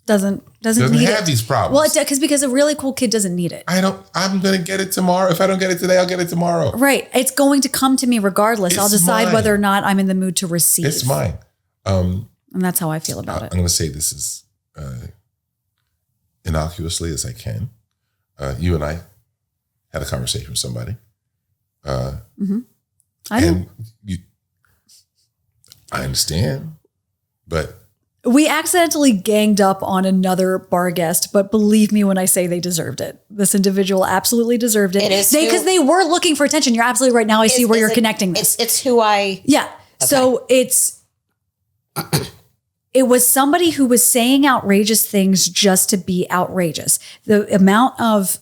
Speaker 4: doesn't need
Speaker 1: have these problems.
Speaker 4: Well, because a really cool kid doesn't need it.
Speaker 1: I'm going to get it tomorrow. If I don't get it today, I'll get it tomorrow.
Speaker 4: Right. It's going to come to me regardless. I'll decide whether or not I'm in the mood to receive.
Speaker 1: It's mine. And
Speaker 4: that's how I feel about it.
Speaker 1: I'm going to say this as innocuously as I can. You and I had a conversation with somebody. I know.
Speaker 4: I understand,
Speaker 1: but
Speaker 4: We accidentally ganged up on another bar guest, but believe me when I say they deserved it. This individual absolutely deserved it. Because they were looking for attention. You're absolutely right. Now I see where you're connecting this.
Speaker 3: It's who I...
Speaker 4: Yeah. Okay. So it was somebody who was saying outrageous things just to be outrageous. The amount of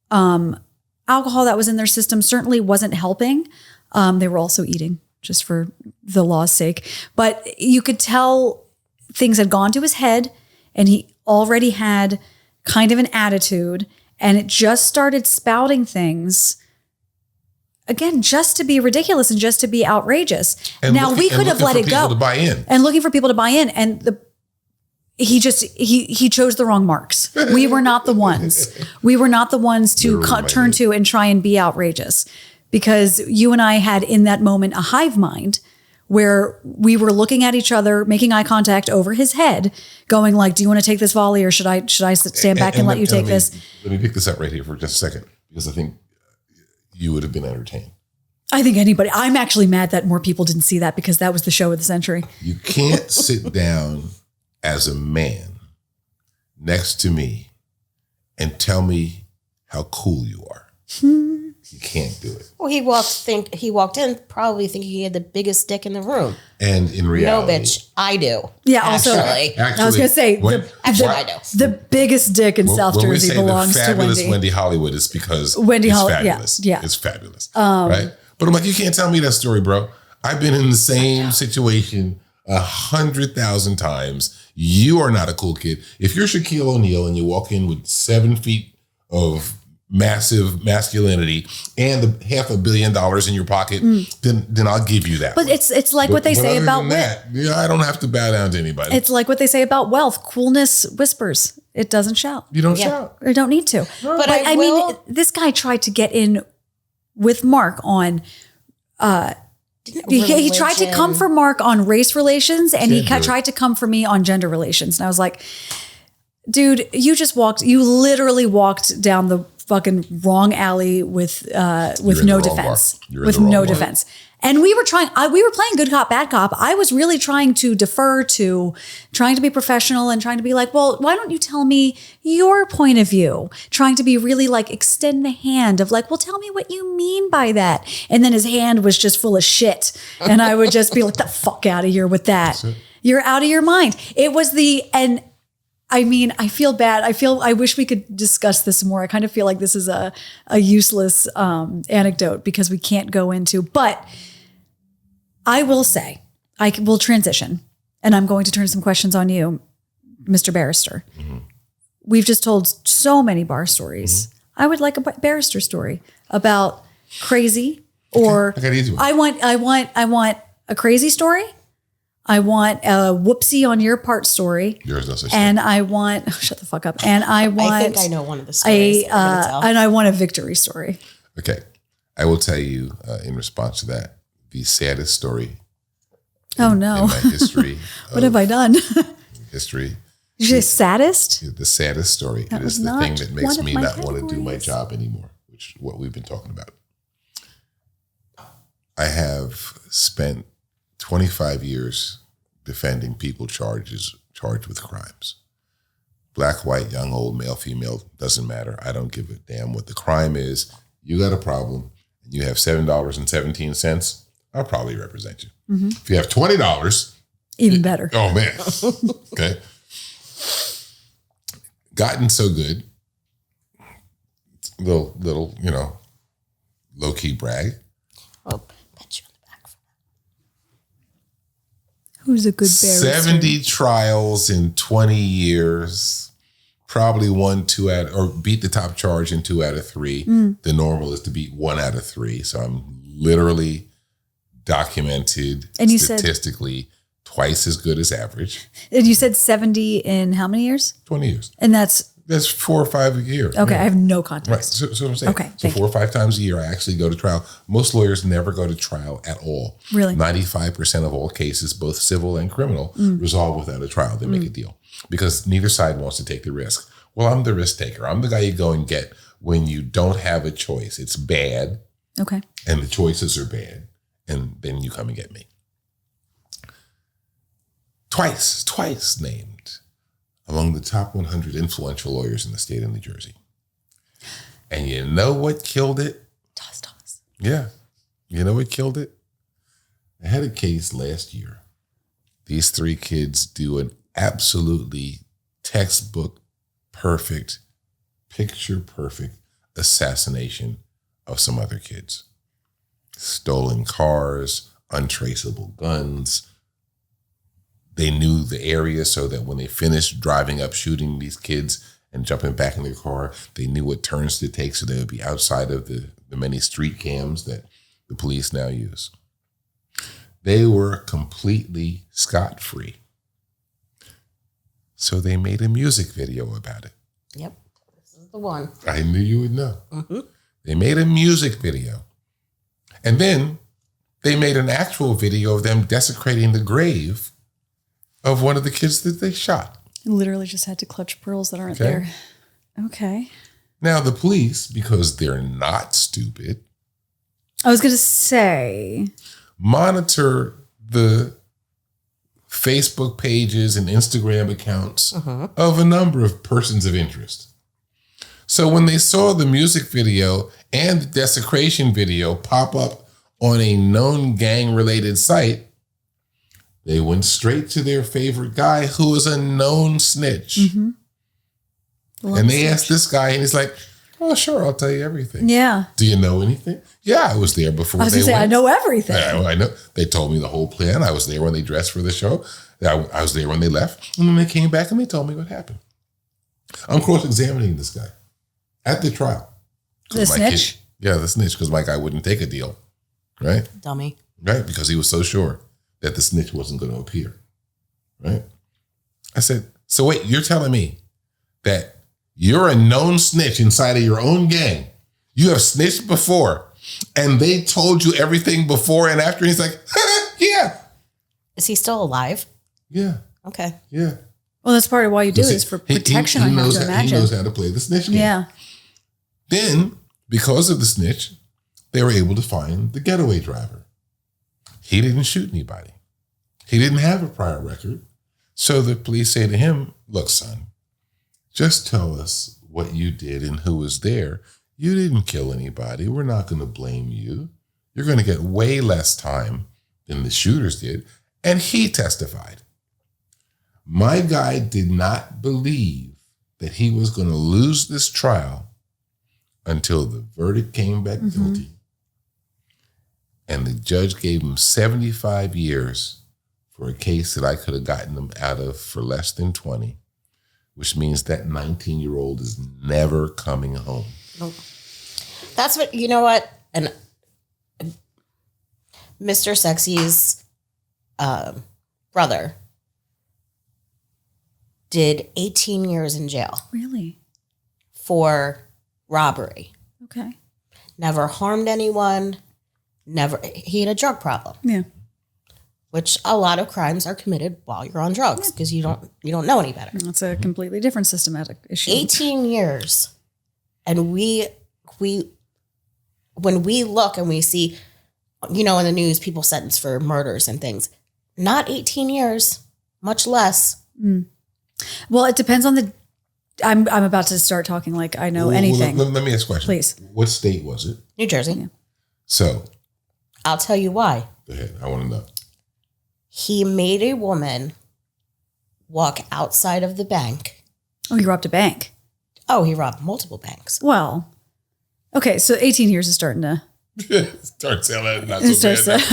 Speaker 4: alcohol that was in their system certainly wasn't helping. They were also eating, just for the law's sake. But you could tell things had gone to his head and he already had kind of an attitude, and it just started spouting things again, just to be ridiculous and just to be outrageous. And now we could have let it go. And looking for people to buy in. And he chose the wrong marks. We were not the ones. We were not the ones to turn to and try and be outrageous, because you and I had in that moment a hive mind where we were looking at each other, making eye contact over his head, going like, do you want to take this volley or should I stand back and let you take this?
Speaker 1: Let me pick this up right here for just a second, because I think you would have been entertained.
Speaker 4: I think I'm actually mad that more people didn't see that, because that was the show of the century.
Speaker 1: You can't sit down as a man next to me and tell me how cool you are. You can't do it.
Speaker 3: Well, he walked in probably thinking he had the biggest dick in the room.
Speaker 1: And in reality,
Speaker 3: no, bitch, I do.
Speaker 4: Yeah, actually, I was going to say, I do. The biggest dick in South Jersey belongs to Wendy.
Speaker 1: Fabulous Wendy Hollywood is because it's fabulous. Yeah, it's fabulous. Right? But I'm like, you can't tell me that story, bro. I've been in the same situation 100,000 times. You are not a cool kid. If you're Shaquille O'Neal and you walk in with 7 feet of massive masculinity and $500 million in your pocket, then I'll give you that.
Speaker 4: But it's like what they say about
Speaker 1: that. Yeah, I don't have to bow down to anybody.
Speaker 4: It's like what they say about wealth. Coolness whispers. It doesn't shout.
Speaker 1: You don't shout.
Speaker 4: Or don't need to. But I mean, this guy tried to get in with Mark on he tried to come for Mark on race relations, and he tried to come for me on gender relations. And I was like, dude, you literally walked down the fucking wrong alley with no defense. With no defense. And we were playing good cop, bad cop. I was really trying to defer to, trying to be professional and trying to be like, well, why don't you tell me your point of view? Trying to be really like, extend the hand of like, well, tell me what you mean by that. And then his hand was just full of shit. And I would just be like, the fuck out of here with that. You're out of your mind. It was I mean, I feel bad. I wish we could discuss this more. I kind of feel like this is a useless anecdote because we can't go into, but I will say, I will transition, and I'm going to turn some questions on you, Mr. Barrister. Mm-hmm. We've just told so many bar stories. Mm-hmm. I would like a barrister story about crazy, or I want a crazy story. I want a whoopsie on your part story.
Speaker 1: Yours no such
Speaker 4: and
Speaker 1: thing.
Speaker 4: I want shut the fuck up. And I want.
Speaker 3: I think I know one of the stories.
Speaker 4: And I want a victory story.
Speaker 1: Okay, I will tell you in response to that the saddest story.
Speaker 4: Oh no!
Speaker 1: In my history.
Speaker 4: What have I done?
Speaker 1: History.
Speaker 4: Did you say saddest?
Speaker 1: The saddest story. It is the thing that makes me not want to do my job anymore, which is what we've been talking about. I have spent 25 years defending people charged with crimes. Black, white, young, old, male, female, doesn't matter. I don't give a damn what the crime is. You got a problem and you have $7.17, I'll probably represent you. Mm-hmm. If you have $20,
Speaker 4: even better.
Speaker 1: Oh man. Okay. Gotten so good. Little, low key brag.
Speaker 3: Oh, bet you in the back.
Speaker 4: Who's a good barrister?
Speaker 1: 70 trials in 20 years. Probably beat the top charge in 2 out of 3. The normal is to beat 1 out of 3. So I'm literally documented and statistically twice as good as average.
Speaker 4: And you said 70 in how many years?
Speaker 1: 20 years.
Speaker 4: And that's
Speaker 1: 4 or 5 a year.
Speaker 4: Okay, I have no context.
Speaker 1: Right, so what I'm saying.
Speaker 4: Okay,
Speaker 1: so 4 or 5 times a year, I actually go to trial. Most lawyers never go to trial at all.
Speaker 4: Really?
Speaker 1: 95% of all cases, both civil and criminal, resolve without a trial. They make a deal because neither side wants to take the risk. Well, I'm the risk taker. I'm the guy you go and get when you don't have a choice. It's bad.
Speaker 4: Okay.
Speaker 1: And the choices are bad. And then you come and get me. twice named among the top 100 influential lawyers in the state of New Jersey. And you know what killed it?
Speaker 4: Thomas.
Speaker 1: Yeah. You know what killed it? I had a case last year. These 3 kids do an absolutely textbook perfect, picture perfect assassination of some other kids. Stolen cars, untraceable guns. They knew the area so that when they finished driving up, shooting these kids and jumping back in their car, they knew what turns to take so they would be outside of the many street cams that the police now use. They were completely scot-free. So they made a music video about it.
Speaker 3: Yep, this is the one.
Speaker 1: I knew you would know. Mm-hmm. They made a music video. And then they made an actual video of them desecrating the grave of one of the kids that they shot.
Speaker 4: You literally just had to clutch pearls that aren't there. Okay.
Speaker 1: Now the police, because they're not stupid.
Speaker 4: I was going to say.
Speaker 1: Monitor the Facebook pages and Instagram accounts of a number of persons of interest. So when they saw the music video and the desecration video pop up on a known gang-related site, they went straight to their favorite guy who was a known snitch. Mm-hmm. And they asked this guy, and he's like, oh, sure, I'll tell you everything.
Speaker 4: Yeah.
Speaker 1: Do you know anything? Yeah, I was there before
Speaker 4: I was going to say, I know everything.
Speaker 1: I know. They told me the whole plan. I was there when they dressed for the show. I was there when they left. And then they came back and they told me what happened. I'm cross-examining this guy at the trial.
Speaker 4: The snitch?
Speaker 1: The snitch, because my guy wouldn't take a deal. Right?
Speaker 3: Dummy.
Speaker 1: Right, because he was so sure that the snitch wasn't going to appear. Right? I said, so wait, you're telling me that you're a known snitch inside of your own gang. You have snitched before, and they told you everything before and after. And he's like, yeah.
Speaker 3: Is he still alive?
Speaker 1: Yeah.
Speaker 3: Okay.
Speaker 1: Yeah.
Speaker 4: Well, that's part of why you do it for protection, I have to imagine.
Speaker 1: He knows how to play the snitch game.
Speaker 4: Yeah.
Speaker 1: Then, because of the snitch, they were able to find the getaway driver. He didn't shoot anybody. He didn't have a prior record. So the police say to him, look, son, just tell us what you did and who was there. You didn't kill anybody. We're not going to blame you. You're going to get way less time than the shooters did. And he testified. My guy did not believe that he was going to lose this trial until the verdict came back guilty. And the judge gave him 75 years for a case that I could have gotten him out of for less than 20. Which means that 19-year-old is never coming home.
Speaker 3: Nope. That's what, you know what? And Mr. Sexy's brother did 18 years in jail.
Speaker 4: Really?
Speaker 3: For robbery.
Speaker 4: Okay.
Speaker 3: Never harmed anyone. He had a drug problem.
Speaker 4: Yeah.
Speaker 3: Which a lot of crimes are committed while you're on drugs because you don't know any better.
Speaker 4: That's a completely different systematic issue.
Speaker 3: 18 years. And when we look and we see, in the news, people sentenced for murders and things, not 18 years, much less.
Speaker 4: Mm. Well, it depends on I'm about to start talking like I know anything.
Speaker 1: Let me ask a question.
Speaker 4: Please.
Speaker 1: What state was it?
Speaker 3: New Jersey.
Speaker 4: Yeah.
Speaker 1: So.
Speaker 3: I'll tell you why.
Speaker 1: Go ahead. I want to know.
Speaker 3: He made a woman walk outside of the bank.
Speaker 4: Oh, he robbed a bank.
Speaker 3: Oh, he robbed multiple banks.
Speaker 4: Well, okay, so 18 years is starting to...
Speaker 1: Start selling, not so bad.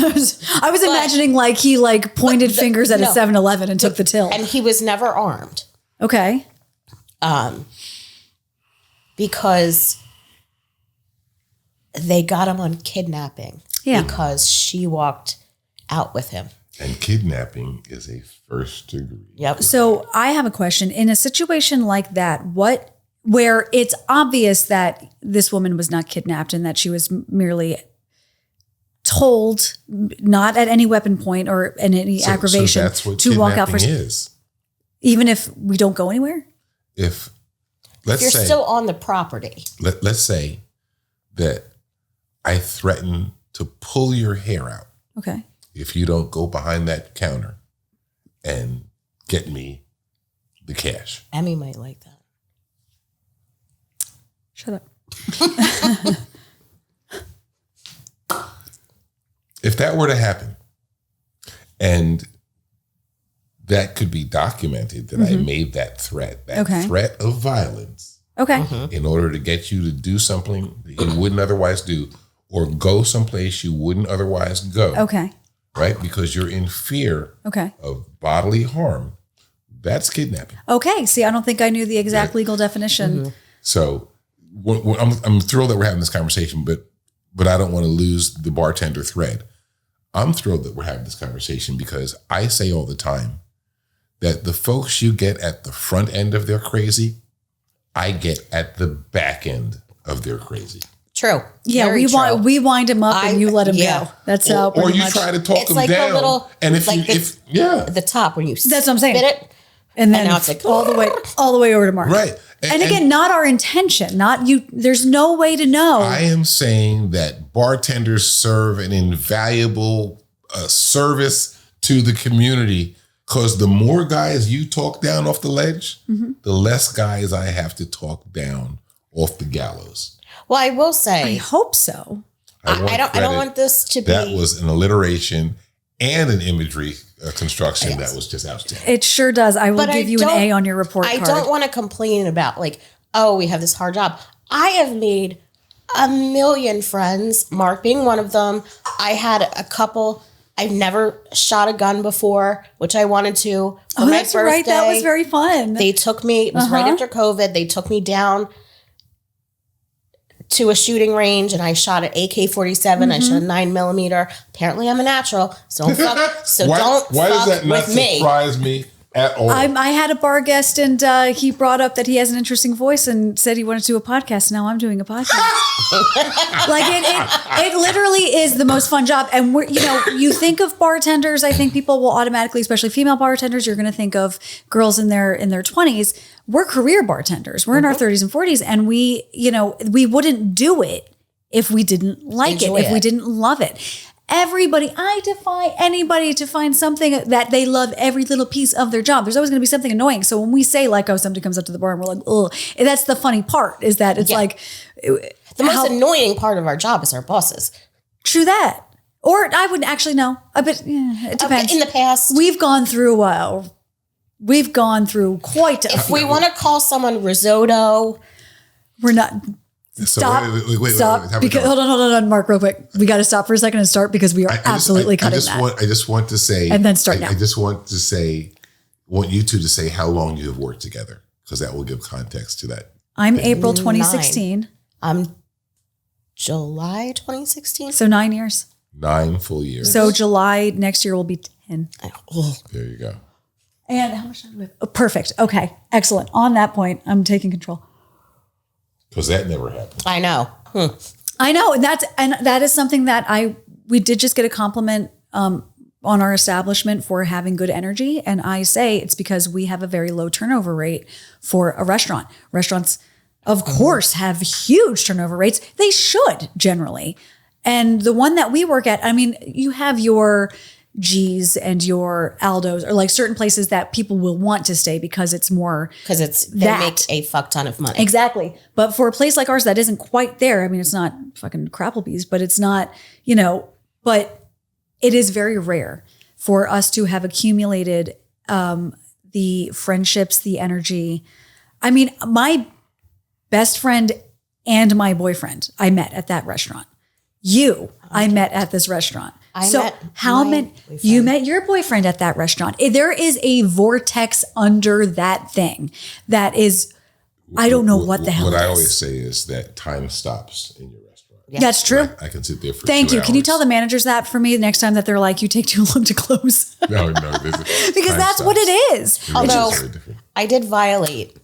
Speaker 4: I was imagining like he pointed fingers at a 7-Eleven and took the till.
Speaker 3: And he was never armed.
Speaker 4: Okay.
Speaker 3: Because they got him on kidnapping.
Speaker 4: Yeah.
Speaker 3: Because she walked out with him.
Speaker 1: And kidnapping is a first degree.
Speaker 3: Yep.
Speaker 4: So I have a question. In a situation like that, where it's obvious that this woman was not kidnapped and that she was merely told, not at any weapon point or in any aggravation,
Speaker 1: that's what
Speaker 4: to walk out for
Speaker 1: is.
Speaker 4: Even if we don't go anywhere?
Speaker 3: If you're still on the property.
Speaker 1: Let's say that I threaten to pull your hair out.
Speaker 4: Okay.
Speaker 1: If you don't go behind that counter and
Speaker 5: get me the cash.
Speaker 3: Emmy might like that.
Speaker 4: Shut up.
Speaker 5: If that were to happen, and that could be documented that I made that threat, threat of violence, in order to get you to do something that you wouldn't otherwise do, or go someplace you wouldn't otherwise go.
Speaker 4: Okay.
Speaker 5: Right? Because you're in fear of bodily harm. That's kidnapping.
Speaker 4: Okay. See, I don't think I knew the exact legal definition.
Speaker 5: So I'm thrilled that we're having this conversation, but I don't want to lose the bartender thread. I'm thrilled that we're having this conversation because I say all the time that the folks you get at the front end of their crazy, I get at the back end of their crazy.
Speaker 3: True.
Speaker 4: Yeah, we wind him up and you let him go. That's how.
Speaker 5: Or you try to talk him down. And if
Speaker 3: at the top when you
Speaker 4: that's what I'm saying.
Speaker 3: Spit it,
Speaker 4: and then now it's like all the way over to Mark.
Speaker 5: Right.
Speaker 4: And again, not our intention. Not you. There's no way to know.
Speaker 5: I am saying that bartenders serve an invaluable service to the community, because the more guys you talk down off the ledge, the less guys I have to talk down off the gallows.
Speaker 3: Well, I will say,
Speaker 4: I hope so.
Speaker 3: I don't want this to be.
Speaker 5: That was an alliteration and an imagery construction that was just outstanding.
Speaker 4: It sure does. I will give you an A on your report card.
Speaker 3: I don't want to complain about we have this hard job. I have made a million friends, Mark being one of them. I had a couple. I've never shot a gun before, which I wanted to for my birthday.
Speaker 4: Right. That was very fun.
Speaker 3: They took me, it was right after COVID. They took me down to a shooting range and I shot an AK-47. I shot a 9mm. Apparently I'm a natural. So don't fuck,
Speaker 5: why does that not surprise me at all?
Speaker 4: I had a bar guest and he brought up that he has an interesting voice and said he wanted to do a podcast. Now I'm doing a podcast. It literally is the most fun job. And you think of bartenders, I think people will automatically, especially female bartenders, you're going to think of girls in their 20s. We're career bartenders. We're in our 30s and 40s, and we wouldn't do it if we didn't like it, if we didn't love it. I defy anybody to find something that they love every little piece of their job. There's always going to be something annoying. So when we say somebody comes up to the bar and we're like, ugh, that's the funny part, is that it's
Speaker 3: the most annoying part of our job is our bosses.
Speaker 4: True that. Or I wouldn't actually know. But it depends.
Speaker 3: In the past,
Speaker 4: we've gone through quite a
Speaker 3: If we want to call someone risotto,
Speaker 4: we're not.
Speaker 5: Stop. Wait,
Speaker 4: because hold on, Mark, real quick. We got to stop for a second and start because we are absolutely cutting that.
Speaker 5: I just want to say,
Speaker 4: and then start now.
Speaker 5: I just want you two to say how long you have worked together, because that will give context to that.
Speaker 4: I'm April 2016.
Speaker 3: I'm July 2016.
Speaker 4: So 9 years.
Speaker 5: 9 full years.
Speaker 4: So July next year will be 10.
Speaker 5: There you go.
Speaker 4: And how much time do we have? Oh, perfect. Okay. Excellent. On that point, I'm taking control.
Speaker 5: Because that never happened.
Speaker 3: I know.
Speaker 4: I know. And that is something that we did just get a compliment on our establishment for having good energy. And I say it's because we have a very low turnover rate for a restaurant. Restaurants, of course, have huge turnover rates. They should generally. And the one that we work at, I mean, you have your G's and your Aldo's, or certain places that people will want to stay because it's more
Speaker 3: they make a fuck ton of money.
Speaker 4: Exactly. But for a place like ours that isn't quite there, I mean, it's not fucking Crapplebee's, but it's not, but it is very rare for us to have accumulated the friendships, the energy. I mean, my best friend and my boyfriend I met at that restaurant. I met at this restaurant. You met your boyfriend at that restaurant. There is a vortex under that thing that is, I don't know what the hell it is.
Speaker 5: What I always say is that time stops in your restaurant.
Speaker 4: Yeah. That's true.
Speaker 5: I can sit there for
Speaker 4: Thank
Speaker 5: 2
Speaker 4: you.
Speaker 5: hours.
Speaker 4: Can you tell the managers that for me next time that they're like, you take too long to close?
Speaker 5: No.
Speaker 4: Because that's what it is.
Speaker 3: Although I did violate,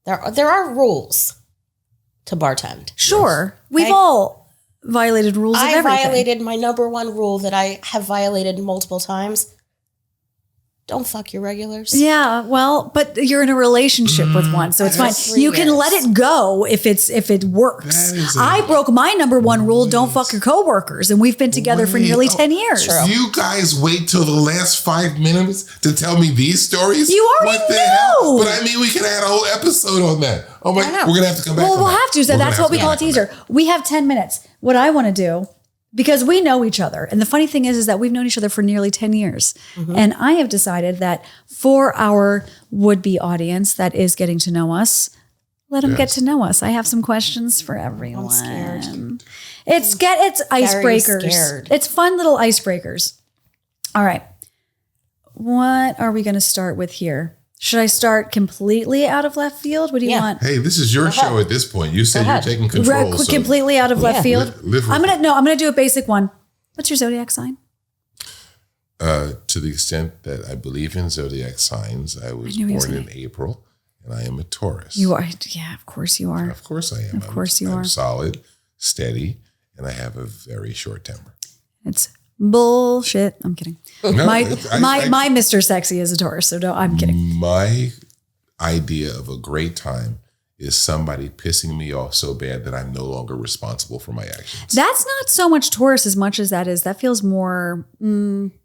Speaker 3: there are rules to bartend.
Speaker 4: Sure. We've all violated rules of everything.
Speaker 3: I violated my number one rule that I have violated multiple times. don't fuck your regulars.
Speaker 4: Yeah, well, but you're in a relationship with one, so it's fine. You can let it go if it works. I broke my number one rule: don't fuck your coworkers, and we've been together for nearly 10 years.
Speaker 5: True. You guys wait till the last 5 minutes to tell me these stories?
Speaker 4: You already know.
Speaker 5: But I mean, we can add a whole episode on that. Oh my, we're gonna have to come back.
Speaker 4: Well, we'll have to. So that's what we call a teaser. We have 10 minutes. What I want to do, because we know each other. And the funny thing is that we've known each other for nearly 10 years. Mm-hmm. And I have decided that for our would-be audience that is getting to know us, let them get to know us. I have some questions for everyone.
Speaker 3: I'm scared.
Speaker 4: It's icebreakers. It's fun little icebreakers. All right. What are we going to start with here? Should I start completely out of left field? What do you want?
Speaker 5: Hey, this is your show at this point. You said you're taking control.
Speaker 4: Completely out of left field. I'm gonna do a basic one. What's your zodiac sign?
Speaker 5: To the extent that I believe in zodiac signs, I was born in April, and I am a Taurus.
Speaker 4: You are, yeah, of course you are.
Speaker 5: Of course I am.
Speaker 4: Of course you are.
Speaker 5: I'm solid, steady, and I have a very short temper.
Speaker 4: It's bullshit. I'm kidding.
Speaker 5: No,
Speaker 4: my Mr. Sexy is a Taurus, so I'm kidding.
Speaker 5: My idea of a great time is somebody pissing me off so bad that I'm no longer responsible for my actions.
Speaker 4: That's not so much Taurus as much as that feels more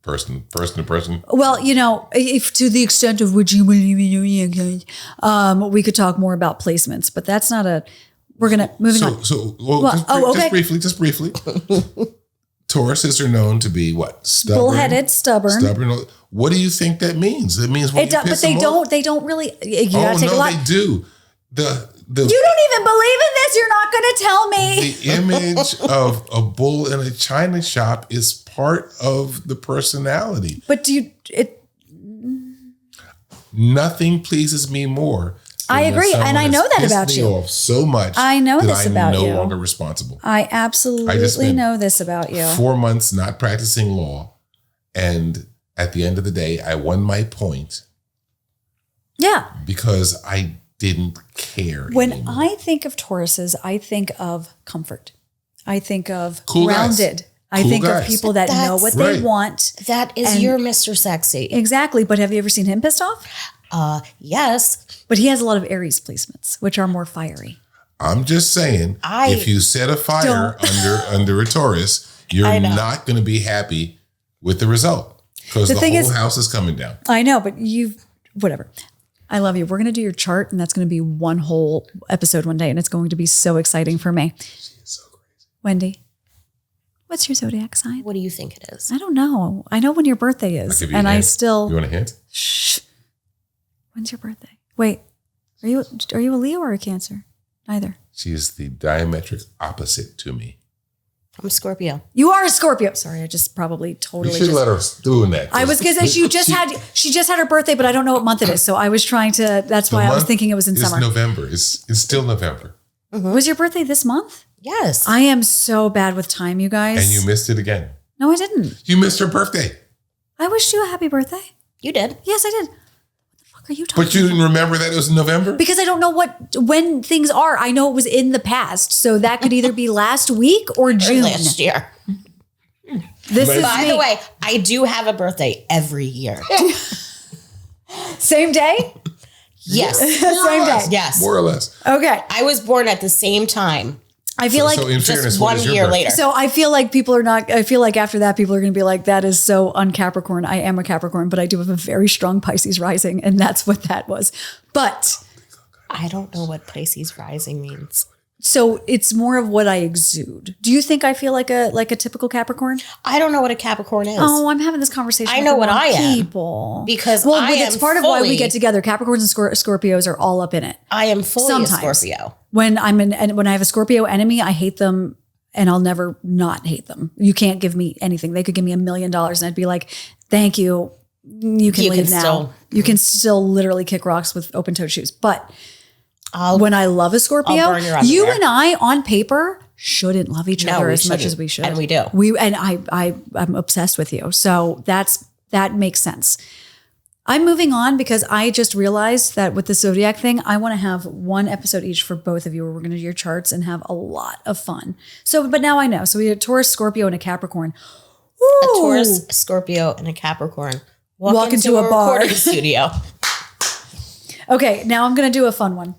Speaker 5: person to person.
Speaker 4: Well, if to the extent of which you believe in, we could talk more about placements, but that's not we're gonna moving on.
Speaker 5: Just briefly. Tauruses are known to be what? Stubborn.
Speaker 4: Bullheaded, stubborn.
Speaker 5: What do you think that means? It means when you piss them off?
Speaker 4: They don't really. You gotta take a lot.
Speaker 5: They do. You
Speaker 4: don't even believe in this. You're not going to tell me.
Speaker 5: The image of a bull in a china shop is part of the personality.
Speaker 4: But
Speaker 5: nothing pleases me more.
Speaker 4: I agree, and I know that about you.
Speaker 5: Off so much.
Speaker 4: I know this about you.
Speaker 5: I'm no longer responsible.
Speaker 4: I absolutely know this about you.
Speaker 5: 4 months not practicing law, and at the end of the day, I won my point.
Speaker 4: Yeah,
Speaker 5: because I didn't care.
Speaker 4: When
Speaker 5: anymore.
Speaker 4: I think of Tauruses, I think of comfort. I think of
Speaker 5: cool
Speaker 4: grounded.
Speaker 5: Guys.
Speaker 4: I think of people that know what they want.
Speaker 3: That is your Mr. Sexy.
Speaker 4: Exactly. But have you ever seen him pissed off?
Speaker 3: Yes.
Speaker 4: But he has a lot of Aries placements, which are more fiery.
Speaker 5: I'm just saying, if you set a fire under a Taurus, you're not going to be happy with the result because the whole house is coming down.
Speaker 4: I know, but whatever. I love you. We're going to do your chart, and that's going to be one whole episode one day, and it's going to be so exciting for me.
Speaker 5: She is so crazy.
Speaker 4: Wendy, what's your zodiac sign?
Speaker 3: What do you think it is?
Speaker 4: I don't know. I know when your birthday is, and I still.
Speaker 5: You want a hint?
Speaker 4: Shh. When's your birthday? Wait, are you a Leo or a Cancer? Neither.
Speaker 5: She is the diametric opposite to me.
Speaker 3: I'm a Scorpio.
Speaker 4: You are a Scorpio. Sorry, I just probably totally.
Speaker 5: You should let her do that.
Speaker 4: I was going to say she just had her birthday, but I don't know what month it is. So I was trying to. That's why I was thinking it was in summer.
Speaker 5: It's November. It's still November.
Speaker 4: Mm-hmm. Was your birthday this month?
Speaker 3: Yes.
Speaker 4: I am so bad with time, you guys.
Speaker 5: And you missed it again.
Speaker 4: No, I didn't.
Speaker 5: You missed her birthday.
Speaker 4: I wished you a happy birthday.
Speaker 3: You did.
Speaker 4: Yes, I did. Are you talking
Speaker 5: but you didn't remember that it was in November?
Speaker 4: Because I don't know when things are. I know it was in the past. So that could either be last week or June.
Speaker 3: Last year. By the way, I do have a birthday every year.
Speaker 4: Same day?
Speaker 3: Yes.
Speaker 4: Same day.
Speaker 3: Yes.
Speaker 5: More or less.
Speaker 4: Okay.
Speaker 3: I was born at the same time.
Speaker 4: I feel like
Speaker 5: in fairness,
Speaker 3: just 1 year later.
Speaker 4: So I feel like I feel like after that, people are going to be like, that is so un-Capricorn. I am a Capricorn, but I do have a very strong Pisces rising. And that's what that was. But
Speaker 3: I don't know what Pisces rising means.
Speaker 4: So it's more of what I exude. Do you think I feel like a typical Capricorn?
Speaker 3: I don't know what a Capricorn is.
Speaker 4: Oh, I'm having this conversation.
Speaker 3: I know what I am.
Speaker 4: People.
Speaker 3: Because
Speaker 4: it's part of why we get together. Capricorns and Scorpios are all up in it.
Speaker 3: I am fully a Scorpio.
Speaker 4: When when I have a Scorpio enemy, I hate them and I'll never not hate them. You can't give me anything. They could give me $1 million and I'd be like, thank you. You can leave now. You can still literally kick rocks with open-toed shoes. But when I love a Scorpio, you and I on paper shouldn't love each other as much as we should.
Speaker 3: And we do.
Speaker 4: I'm obsessed with you. So that makes sense. I'm moving on because I just realized that with the Zodiac thing, I want to have one episode each for both of you where we're going to do your charts and have a lot of fun. So, but now I know. So we had a Taurus, Scorpio, and a Capricorn.
Speaker 3: Ooh. A Taurus, Scorpio, and a Capricorn
Speaker 4: walk into a bar.
Speaker 3: Recording studio.
Speaker 4: Okay, now I'm going to do a fun one.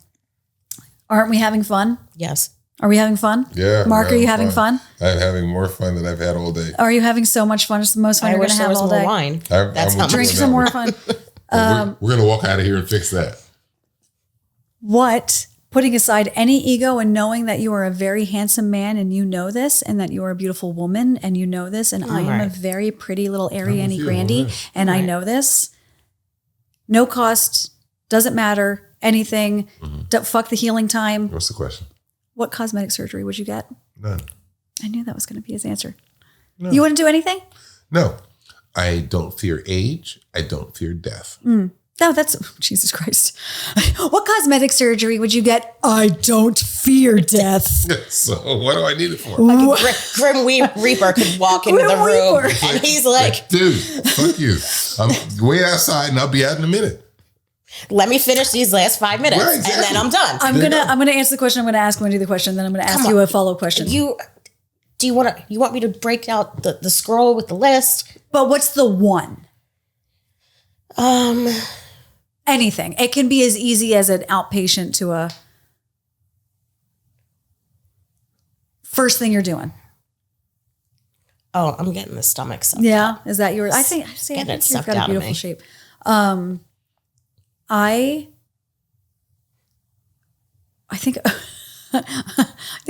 Speaker 4: Aren't we having fun?
Speaker 3: Yes.
Speaker 4: Are we having fun?
Speaker 5: Yeah.
Speaker 4: Mark, are you having fun?
Speaker 5: I'm having more fun than I've had all day.
Speaker 4: Are you having so much fun? It's the most fun you're going to have all day.
Speaker 3: I wish there was more wine.
Speaker 2: That's how
Speaker 4: drink some more fun.
Speaker 5: We're going to walk out of here and fix that.
Speaker 4: What, putting aside any ego and knowing that you are a very handsome man and you know this, and that you are a beautiful woman and you know this, and I am a very pretty little Ariana Grande and I know this. No cost, doesn't matter, anything. Fuck the healing time.
Speaker 5: What's the question?
Speaker 4: What cosmetic surgery would you get?
Speaker 5: None.
Speaker 4: I knew that was going to be his answer.
Speaker 5: No.
Speaker 4: You wouldn't do anything?
Speaker 5: No. I don't fear age. I don't fear death.
Speaker 4: No, that's Jesus Christ. What cosmetic surgery would you get? I don't fear death.
Speaker 5: So what do I need it for?
Speaker 3: Like Grim Reaper could walk into the room and he's like,
Speaker 5: dude, fuck you. I'm way outside and I'll be out in a minute.
Speaker 3: Let me finish these last 5 minutes and then I'm done.
Speaker 4: I'm gonna answer the question. I'm gonna ask. I'm gonna do the question. Then I'm gonna ask you a follow-up question.
Speaker 3: You want me to break out the scroll with the list?
Speaker 4: But what's the one? Anything. It can be as easy as an outpatient to a first thing you're doing.
Speaker 3: Oh, I'm getting the stomach sucked.
Speaker 4: Yeah, is that yours? I think you've got a beautiful shape. I think I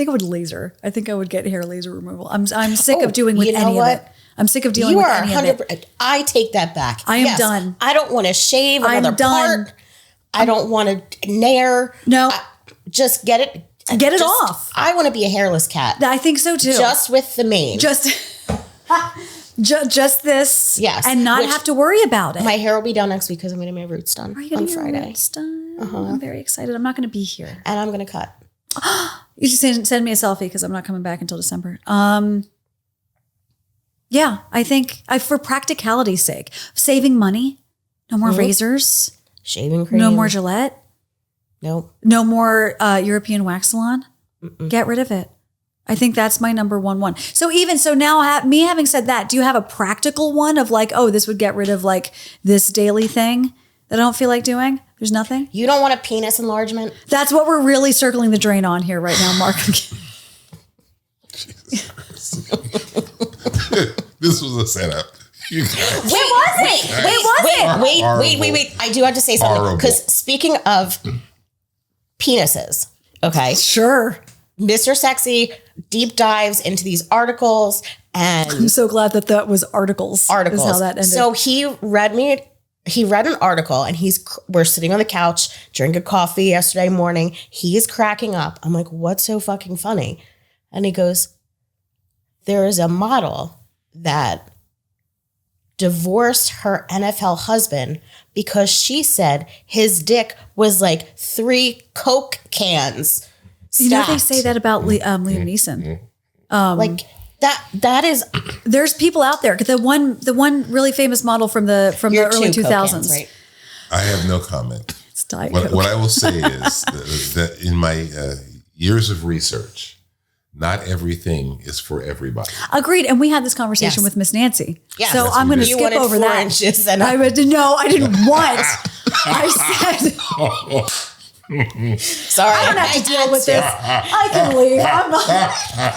Speaker 4: would laser. I think I would get hair laser removal. I'm sick of doing with any of it. I'm sick of dealing with any of it.
Speaker 3: I take that back.
Speaker 4: I am done.
Speaker 3: I don't want to shave another part. I don't want to nair.
Speaker 4: No.
Speaker 3: Just get it.
Speaker 4: Get it off.
Speaker 3: I want to be a hairless cat.
Speaker 4: I think so too.
Speaker 3: Just with the mane.
Speaker 4: Just this.
Speaker 3: Yes.
Speaker 4: And not have to worry about it.
Speaker 3: My hair will be done next week because I'm getting my roots done on Friday.
Speaker 4: Roots done? I'm very excited. I'm not going to be here.
Speaker 3: And I'm going to cut.
Speaker 4: You just send me a selfie because I'm not coming back until December. Yeah, I think for practicality's sake, saving money, no more razors,
Speaker 3: shaving cream,
Speaker 4: no more Gillette,
Speaker 3: nope,
Speaker 4: no more European wax salon. Get rid of it. I think that's my number one. So now, me having said that, do you have a practical one of like, oh, this would get rid of like this daily thing that I don't feel like doing? There's nothing.
Speaker 3: You don't want a penis enlargement?
Speaker 4: That's what we're really circling the drain on here right now, Mark.
Speaker 5: This was a setup.
Speaker 3: Wait. I do have to say something because speaking of penises, okay,
Speaker 4: sure.
Speaker 3: Mr. Sexy deep dives into these articles, and
Speaker 4: I'm so glad that was articles. Is how that ended.
Speaker 3: So he read an article, and we're sitting on the couch drinking coffee yesterday morning. He's cracking up. I'm like, what's so fucking funny? And he goes, there is a model that divorced her NFL husband because she said his dick was like 3 Coke cans stacked.
Speaker 4: You know, they say that about Liam Neeson.
Speaker 3: Like that is.
Speaker 4: There's people out there. The one really famous model from the early 2000s. Cans, right?
Speaker 5: I have no comment.
Speaker 4: It's Diet
Speaker 5: Coke. What I will say is that in my years of research, not everything is for everybody.
Speaker 4: Agreed. And we had this conversation with Miss Nancy.
Speaker 3: Yes.
Speaker 4: So I'm going to skip over that.
Speaker 3: Inches and
Speaker 4: I didn't want. I said.
Speaker 3: Sorry.
Speaker 4: I don't have to deal with this. I can leave.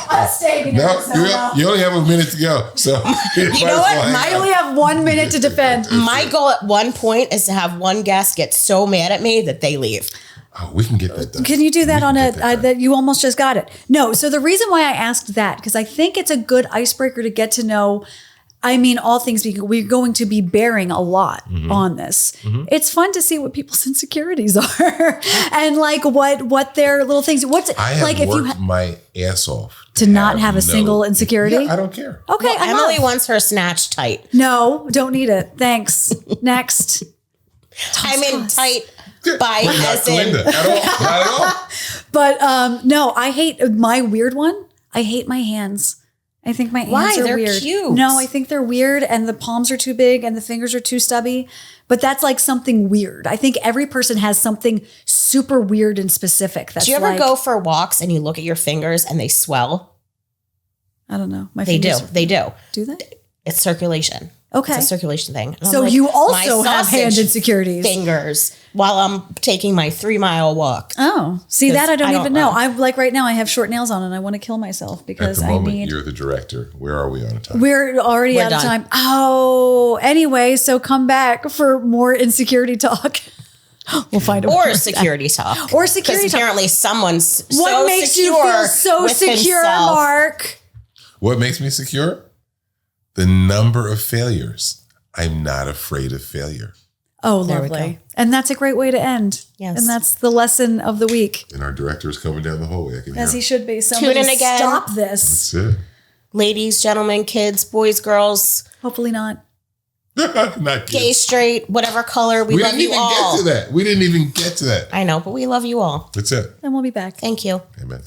Speaker 4: I'm staying in
Speaker 5: you only have a minute to go. So
Speaker 3: you know what?
Speaker 4: I only have 1 minute to defend.
Speaker 3: My goal at one point is to have one guest get so mad at me that they leave.
Speaker 5: Oh, we can get that done.
Speaker 4: Can you do that that you almost just got it? No. So the reason why I asked that, because I think it's a good icebreaker to get to know. I mean, all things being, we're going to be bearing a lot on this. It's fun to see what people's insecurities are and like what their little things.
Speaker 5: I have worked my ass off
Speaker 4: to not have a single insecurity.
Speaker 5: Yeah, I don't care.
Speaker 4: Okay,
Speaker 3: well, Emily wants her snatch tight.
Speaker 4: No, don't need it. Thanks. Next.
Speaker 3: I'm in tight. By
Speaker 5: not Linda at all. Not at all.
Speaker 4: But no, I hate my weird one. I hate my hands. I think my hands are weird.
Speaker 3: Cute.
Speaker 4: No, I think they're weird and the palms are too big and the fingers are too stubby. But that's like something weird. I think every person has something super weird and specific. That's
Speaker 3: do you ever go for walks and you look at your fingers and they swell?
Speaker 4: I don't know.
Speaker 3: They do.
Speaker 4: Do they?
Speaker 3: It's circulation.
Speaker 4: Okay.
Speaker 3: It's a circulation thing.
Speaker 4: And so like, you also have hand insecurities.
Speaker 3: Fingers while I'm taking my 3-mile walk.
Speaker 4: Oh, see that I don't even know. I'm like right now I have short nails on and I want to kill myself because
Speaker 5: at the moment, you're the director. Where are we on time?
Speaker 4: We're already out of time. Oh, anyway, so come back for more insecurity talk. We'll find
Speaker 3: or security talk.
Speaker 4: Or security talk.
Speaker 3: Apparently someone's
Speaker 4: what
Speaker 3: so
Speaker 4: makes
Speaker 3: secure
Speaker 4: you feel so secure,
Speaker 3: himself.
Speaker 4: Mark?
Speaker 5: What makes me secure? The number of failures. I'm not afraid of failure.
Speaker 4: Oh, lovely. And that's a great way to end.
Speaker 3: Yes.
Speaker 4: And that's the lesson of the week.
Speaker 5: And our director is coming down the hallway. I can
Speaker 4: As
Speaker 5: hear
Speaker 4: he should be. Somebody
Speaker 3: tune in again.
Speaker 4: Stop this.
Speaker 5: That's it.
Speaker 3: Ladies, gentlemen, kids, boys, girls.
Speaker 4: Hopefully not.
Speaker 5: Not
Speaker 3: gay, straight, whatever color. We love you all.
Speaker 5: We didn't even get to that.
Speaker 3: I know, but we love you all.
Speaker 5: That's it.
Speaker 4: And we'll be back.
Speaker 3: Thank you.
Speaker 5: Amen.